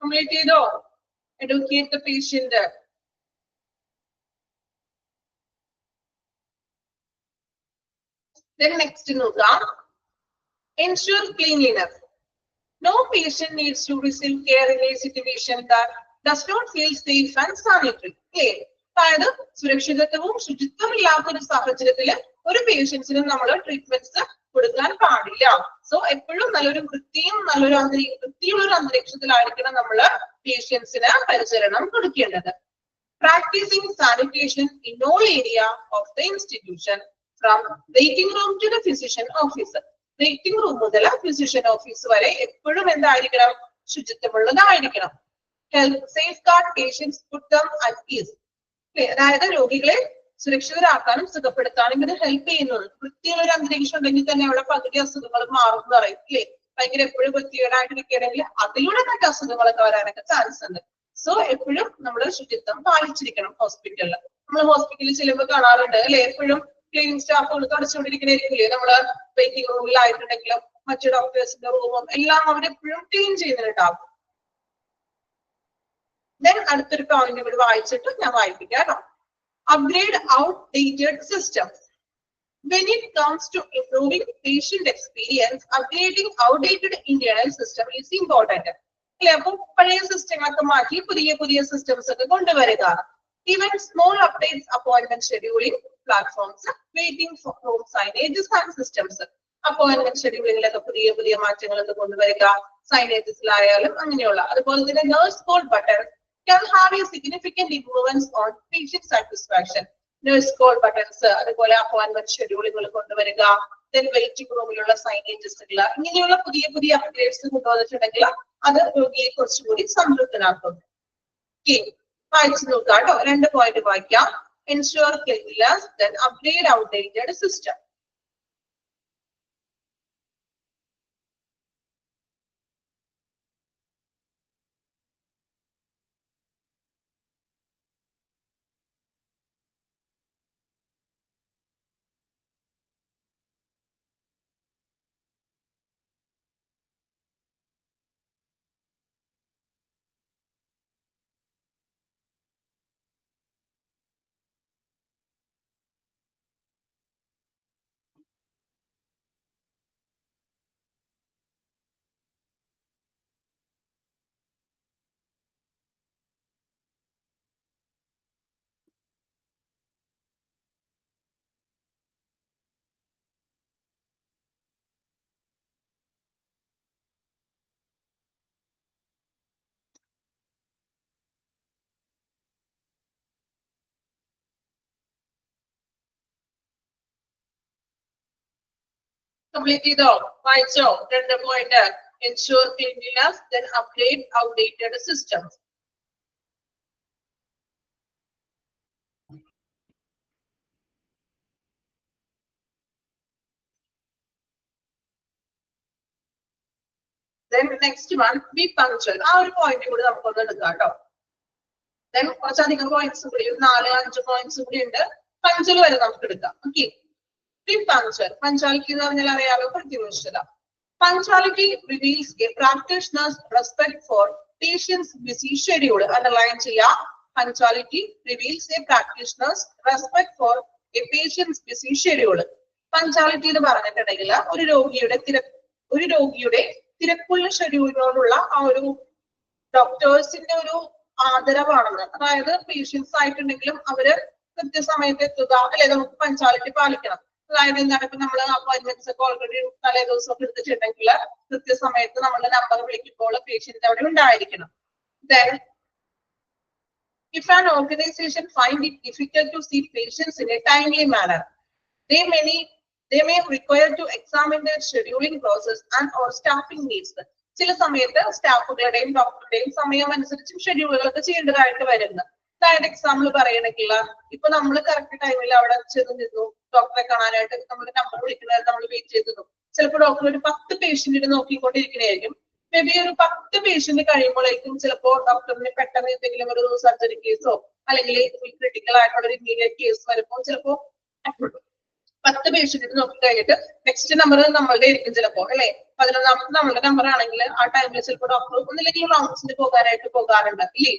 കംപ്ലീറ്റ് ചെയ്തോ? Educate the patient. Then next നോക്കാം. Ensure cleanliness. No patient needs to receive care in a situation that does not feel safe and sanitary. അതായത് സുരക്ഷിതത്വവും ശുചിത്വമില്ലാത്ത ഒരു സാഹചര്യത്തില് ഒരു പേഷ്യൻസിനും നമ്മൾ ട്രീറ്റ്മെന്റ്സ് കൊടുക്കാൻ പാടില്ല. സോ എപ്പോഴും നല്ലൊരു വൃത്തിയുള്ള ഒരു അന്തരീക്ഷത്തിലായിരിക്കണം നമ്മൾ പേഷ്യൻസിന് പരിചരണം കൊടുക്കേണ്ടത്. Practising sanitation in all area of the institution from waiting room to the physician office. Waiting room മുതൽ ഫിസിഷ്യൻ ഓഫീസ് വരെ എപ്പോഴും എന്തായിരിക്കണം? ശുചിത്വമുള്ളതായിരിക്കണം. Help safeguard patients put them at ease. അതായത് രോഗികളെ സുരക്ഷിതരാക്കാനും സുഖപ്പെടുത്താനും ഇത് ഹെൽപ്പ് ചെയ്യുന്നുണ്ട്. വൃത്തിയുള്ള ഒരു അന്തരീക്ഷം ഉണ്ടെങ്കിൽ തന്നെ അവിടെ പകുതി അസുഖങ്ങൾ മാറും എന്ന് പറയും അല്ലേ? ഭയങ്കര എപ്പോഴും വൃത്തികേടായിട്ട് നിൽക്കുകയാണെങ്കിൽ അതിലൂടെ മറ്റു അസുഖങ്ങളൊക്കെ വരാനൊക്കെ ചാൻസ് ഉണ്ട്. സോ എപ്പോഴും നമ്മൾ ശുചിത്വം പാലിച്ചിരിക്കണം ഹോസ്പിറ്റലിൽ. നമ്മൾ ഹോസ്പിറ്റലിൽ ചെല്ലുമ്പോൾ കാണാറുണ്ട് അല്ലെ? എപ്പോഴും ക്ലീനിങ് സ്റ്റാഫുകൾ തുടച്ചുകൊണ്ടിരിക്കണേരിക്കില്ലേ? നമ്മള് വെയിറ്റിംഗ് റൂമിലായിട്ടുണ്ടെങ്കിലും മറ്റു ഡോക്ടേഴ്സിന്റെ റൂമും എല്ലാം അവരെപ്പോഴും ക്ലീൻ ചെയ്യുന്നുണ്ടാവും. ദെൻ അടുത്തൊരു പോയിന്റ് ഇവിടെ വായിച്ചിട്ട് ഞാൻ വായിപ്പിക്കാം. Upgrade outdated systems. When it comes to improving patient experience, upgrading outdated internal system is important. അല്ലെ? അപ്പൊ പഴയ സിസ്റ്റങ്ങളൊക്കെ മാറ്റി പുതിയ സിസ്റ്റംസ് ഒക്കെ കൊണ്ടുവരിക. Even small updates, appointment scheduling platforms, waiting for room signages and systems. Appointment ഷെഡ്യൂളിങ്ങിലൊക്കെ പുതിയ മാറ്റങ്ങളൊക്കെ കൊണ്ടുവരിക. സൈനേജസിലായാലും അങ്ങനെയുള്ള. അതുപോലെ തന്നെ nurse call buttons can have a significant influence on patient satisfaction. Nurse call buttons, അതുപോലെ അപ്പോയിന്റ്മെന്റ് ഷെഡ്യൂളുകൾ കൊണ്ടുവരിക. then വെയിറ്റിംഗ് റൂമിലുള്ള സൈനേജസുകൾ, ഇങ്ങനെയുള്ള പുതിയ അപ്ഗ്രേഡ്സ് കൊണ്ടുവന്നിട്ടുണ്ടെങ്കിൽ അത് രോഗിയെ കുറച്ചുകൂടി സംതൃപ്തനാക്കും. വായിച്ചു നോക്കാം കേട്ടോ. 2 പോയിന്റ് വായിക്കാം. Ensure cleanliness, then upgrade outdated system. Complete ചെയ്തോ? വായിച്ചോ? 2 point. ensure cleanliness, then update outdated systems. Then next one, be punctual. ആ ഒരു പോയിന്റ് കൂടി നമുക്കൊന്ന് എടുക്കാം കേട്ടോ. Then കുറച്ചധികം പോയിന്റ്സ് കൂടി 4-5 പോയിന്റ്സ് കൂടി ഉണ്ട്. പഞ്ച്വൽ വരെ നമുക്ക് എടുക്കാം. Okay, be punctual. പഞ്ച്വാലിറ്റി എന്ന് പറഞ്ഞാൽ അറിയാലോ, കൃത്യനിഷ്ഠത. Punctuality reveals a practitioner's respect for patient's busy schedule. Underline ചെയ്യാം. Punctuality reveals a practitioner's respect for a patient's busy schedule. Punctuality എന്ന് പറഞ്ഞിട്ടുണ്ടെങ്കിൽ ഒരു രോഗിയുടെ തിരക്കുള്ള ഷെഡ്യൂളിനോടുള്ള ആ ഒരു ഡോക്ടേഴ്സിന്റെ ഒരു ആദരവാണെന്ന്. അതായത് പേഷ്യൻസ് ആയിട്ടുണ്ടെങ്കിലും അവര് കൃത്യസമയത്ത് എത്തുക, അല്ലെ? നമുക്ക് പഞ്ച്വാലിറ്റി പാലിക്കണം. അതായത് എന്താണ്, ഇപ്പൊ നമ്മൾ അപ്പോയിന്റ്മെന്റ്സ് ഒക്കെ ഓൾറെഡി തലേ ദിവസമൊക്കെ എടുത്തിട്ടുണ്ടെങ്കിൽ കൃത്യസമയത്ത് നമ്മളുടെ നമ്പർ വിളിക്കുമ്പോൾ പേഷ്യന്റ് അവിടെ ഉണ്ടായിരിക്കണം. Then, if an organization find it difficult to see patients in a timely manner, they may require to examine their scheduling process and or staffing needs. ചില സമയത്ത് സ്റ്റാഫുകളുടെയും ഡോക്ടറുടെയും സമയം അനുസരിച്ചും ഷെഡ്യൂളുകളൊക്കെ ചെയ്യേണ്ടതായിട്ട് വരുന്നു. അതായത് എക്സാമ്പിൾ പറയണമെങ്കിൽ, ഇപ്പൊ നമ്മൾ കറക്റ്റ് ടൈമിൽ അവിടെ ചെന്ന് നിന്നു ഡോക്ടറെ കാണാനായിട്ട് നമ്മുടെ നമ്പർ വിളിക്കുന്നത് നമ്മൾ വെയിറ്റ് ചെയ്തു. ചിലപ്പോൾ ഡോക്ടർ ഒരു 10 പേഷ്യന്റിനെ നോക്കിക്കൊണ്ടിരിക്കണായിരിക്കും. മേ ബി ഒരു 10 പേഷ്യന്റ് കഴിയുമ്പോഴേക്കും ചിലപ്പോൾ ഡോക്ടറിന് പെട്ടെന്ന് എന്തെങ്കിലും ഒരു സർജറി കേസോ അല്ലെങ്കിൽ ക്രിട്ടിക്കൽ ആയിട്ടുള്ള ഒരു ഇമ്മീഡിയറ്റ് കേസ് വരുമ്പോൾ ചിലപ്പോ 10 പേഷ്യന്റിന് നോക്കി കഴിഞ്ഞിട്ട് നെക്സ്റ്റ് നമ്പർ നമ്മളുടെ ആയിരിക്കും ചിലപ്പോ, അല്ലെ? 11ാമത്തെ നമ്മളുടെ നമ്പർ ആണെങ്കിൽ ആ ടൈമിൽ ചിലപ്പോൾ ഡോക്ടർ ഒന്നില്ലെങ്കിൽ റൗണ്ട്സിന് പോകാറുണ്ട്, ഇല്ലേ?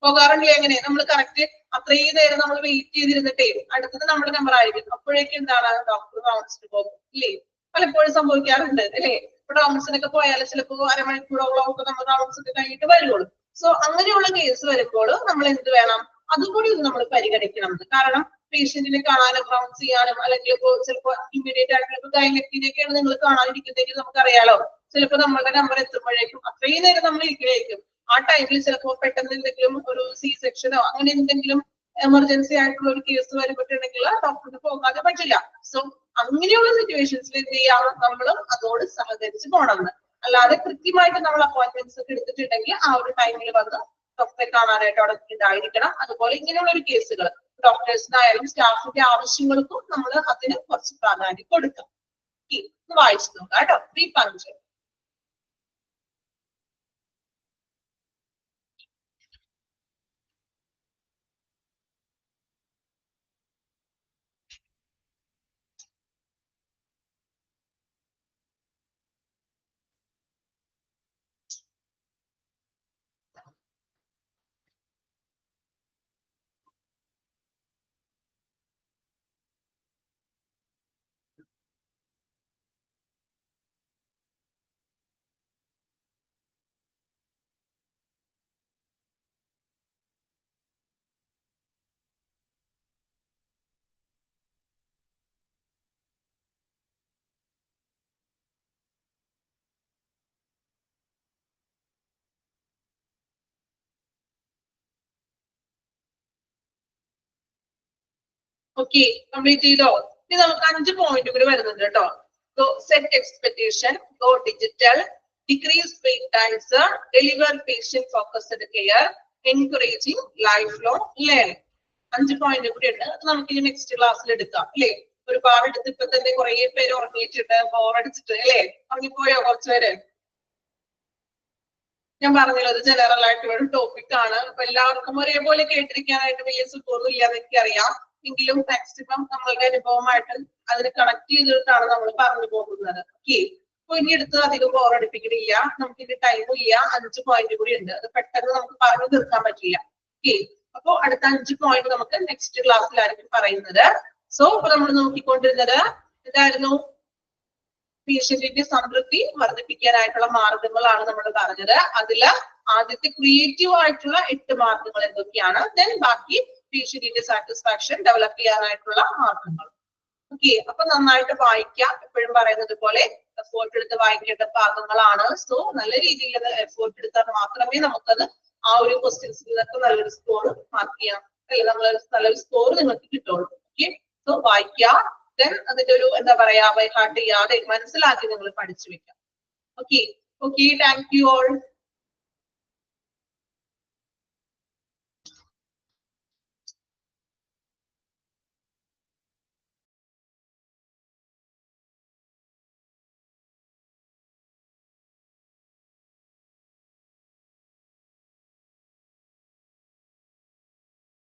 പോകാറുണ്ടല്ലേ? എങ്ങനെ നമ്മൾ കറക്റ്റ് അത്രയും നേരം നമ്മൾ വെയിറ്റ് ചെയ്തിരുന്നിട്ടേ അടുത്തത് നമ്മുടെ നമ്പർ ആയിരിക്കും. അപ്പോഴേക്കും എന്താണ്, ഡോക്ടർ റൗണ്ട്സിന് പോകും, ഇല്ലേ? പലപ്പോഴും സംഭവിക്കാറുണ്ട്, അല്ലെ? ഇപ്പൊ റൗണ്ട്സിനൊക്കെ പോയാൽ ചിലപ്പോൾ അരമണിക്കൂറോളം ഒക്കെ നമ്മൾ റൗണ്ട്സ് ഒക്കെ കഴിഞ്ഞിട്ട് വരുള്ളൂ. സോ അങ്ങനെയുള്ള കേസ് വരുമ്പോൾ നമ്മൾ എന്ത് വേണം, അതുകൂടി നമ്മൾ പരിഗണിക്കണം. കാരണം പേഷ്യന്റിനെ കാണാനും റൗണ്ട്സ് ചെയ്യാനും, അല്ലെങ്കിൽ ഇപ്പോൾ ചിലപ്പോൾ ഇമ്മീഡിയറ്റ് ആയിട്ടുള്ള ഗൈനക്കിനെയൊക്കെയാണ് നിങ്ങൾ കാണാനിരിക്കുന്നതെങ്കിൽ നമുക്കറിയാലോ, ചിലപ്പോൾ നമ്മളുടെ നമ്പർ എത്തുമ്പോഴേക്കും അത്രയും നേരം നമ്മൾ ഇരിക്കണേക്കും. ആ ടൈമിൽ ചിലപ്പോൾ പെട്ടെന്ന് എന്തെങ്കിലും ഒരു സി സെക്ഷനോ അങ്ങനെ എന്തെങ്കിലും എമർജൻസി ആയിട്ടുള്ള ഒരു കേസ് വരുമ്പോഴേക്കുണ്ടെങ്കിൽ ഡോക്ടറിന് പോകാതെ പറ്റില്ല. സോ അങ്ങനെയുള്ള സിറ്റുവേഷൻസിൽ എന്ത് ചെയ്യാം, നമ്മൾ അതോട് സഹകരിച്ച് പോകണമെന്ന്. അല്ലാതെ കൃത്യമായിട്ട് നമ്മൾ അപ്പോയിന്റ്മെന്റ്സ് ഒക്കെ എടുത്തിട്ടുണ്ടെങ്കിൽ ആ ഒരു ടൈമിൽ വന്ന് ഡോക്ടറെ കാണാനായിട്ട് അവിടെ ഉണ്ടായിരിക്കണം. അതുപോലെ ഇങ്ങനെയുള്ള ഒരു കേസുകൾ ഡോക്ടേഴ്സിനായാലും സ്റ്റാഫിന്റെ ആവശ്യങ്ങൾക്കും നമ്മൾ അതിന് കുറച്ച് പ്രാധാന്യം കൊടുക്കാം. വായിച്ചു നോക്കാം കേട്ടോ. B punctual. ഓക്കെ, കംപ്ലീറ്റ് ചെയ്തോ? ഇനി നമുക്ക് 5 പോയിന്റ് കൂടി വരുന്നുണ്ട് കേട്ടോ. So set expectation, go digital, decrease wait times, deliver patient focused care, encouraging life long learning. 5 point കൂടി ഉണ്ട്. അത് നമുക്ക് ഇനി നെക്സ്റ്റ് ക്ലാസ്സിൽ എടുക്കാം, അല്ലേ? ഒരുപാട് എടുത്ത് ഇപ്പൊ തന്നെ കുറെ പേര് ഉറങ്ങിയിട്ടുണ്ട്, ബോറടിച്ചിട്ട്, അല്ലേ? ഉറങ്ങിപ്പോയോ കുറച്ചുപേര്? ഞാൻ പറഞ്ഞല്ലോ, അത് ജനറൽ ആയിട്ടുള്ള ഒരു ടോപ്പിക് ആണ്. അപ്പൊ എല്ലാവർക്കും ഒരേപോലെ കേട്ടിരിക്കാനായിട്ട് വലിയ സുഖമൊന്നും ഇല്ലാന്ന് എനിക്കറിയാം. എങ്കിലും മാക്സിമം നമ്മളുടെ അനുഭവമായിട്ട് അതിന് കണക്ട് ചെയ്തിട്ടാണ് നമ്മൾ പറഞ്ഞു പോകുന്നത്. ഓക്കെ, അപ്പൊ ഇനി എടുത്ത് അധികം ബോറടിപ്പിക്കണില്ല, നമുക്ക് ഇനി ടൈമും ഇല്ല. 5 പോയിന്റ് കൂടി ഉണ്ട്, അത് പെട്ടെന്ന് നമുക്ക് പറഞ്ഞു തീർക്കാൻ പറ്റില്ല. ഓക്കെ, അപ്പൊ അടുത്ത 5 പോയിന്റ് നമുക്ക് നെക്സ്റ്റ് ക്ലാസ്സിലായിരിക്കും പറയുന്നത്. സോ ഇപ്പൊ നമ്മൾ നോക്കിക്കൊണ്ടിരുന്നത് എന്തായിരുന്നു? പേഷ്യന്റിന്റെ സംതൃപ്തി വർദ്ധിപ്പിക്കാനായിട്ടുള്ള മാർഗങ്ങളാണ് നമ്മൾ പറഞ്ഞത്. അതില് ആദ്യത്തെ ക്രിയേറ്റീവ് ആയിട്ടുള്ള 8 മാർഗങ്ങൾ എന്തൊക്കെയാണ്, ദെൻ ബാക്കി പേഷ്യന്റിന്റെ സാറ്റിസ്ഫാക്ഷൻ ഡെവലപ്പ് ചെയ്യാനായിട്ടുള്ള മാർഗങ്ങൾ. ഓക്കെ, അപ്പൊ നന്നായിട്ട് വായിക്കാം. എപ്പോഴും പറയുന്നത് പോലെ എഫോർട്ട് എടുത്ത് വായിക്കേണ്ട ഭാഗങ്ങളാണ്. സോ നല്ല രീതിയിൽ എഫോർട്ട് എടുത്താൽ മാത്രമേ നമുക്കത് ആ ഒരു ക്വസ്റ്റ്യൻസിൽ നിന്നൊക്കെ നല്ലൊരു സ്കോർ മാർക്ക് ചെയ്യാം, അല്ലെ? നമ്മൾ നല്ലൊരു സ്കോർ നിങ്ങൾക്ക് കിട്ടുള്ളൂ. ഓക്കെ, സോ വായിക്കുക, ദെൻ അതിന്റെ ഒരു എന്താ പറയാ ബൈ ഹാർട്ട് ചെയ്യാതെ മനസ്സിലാക്കി നിങ്ങൾ പഠിച്ചു വെക്കാം. Okay thank you all.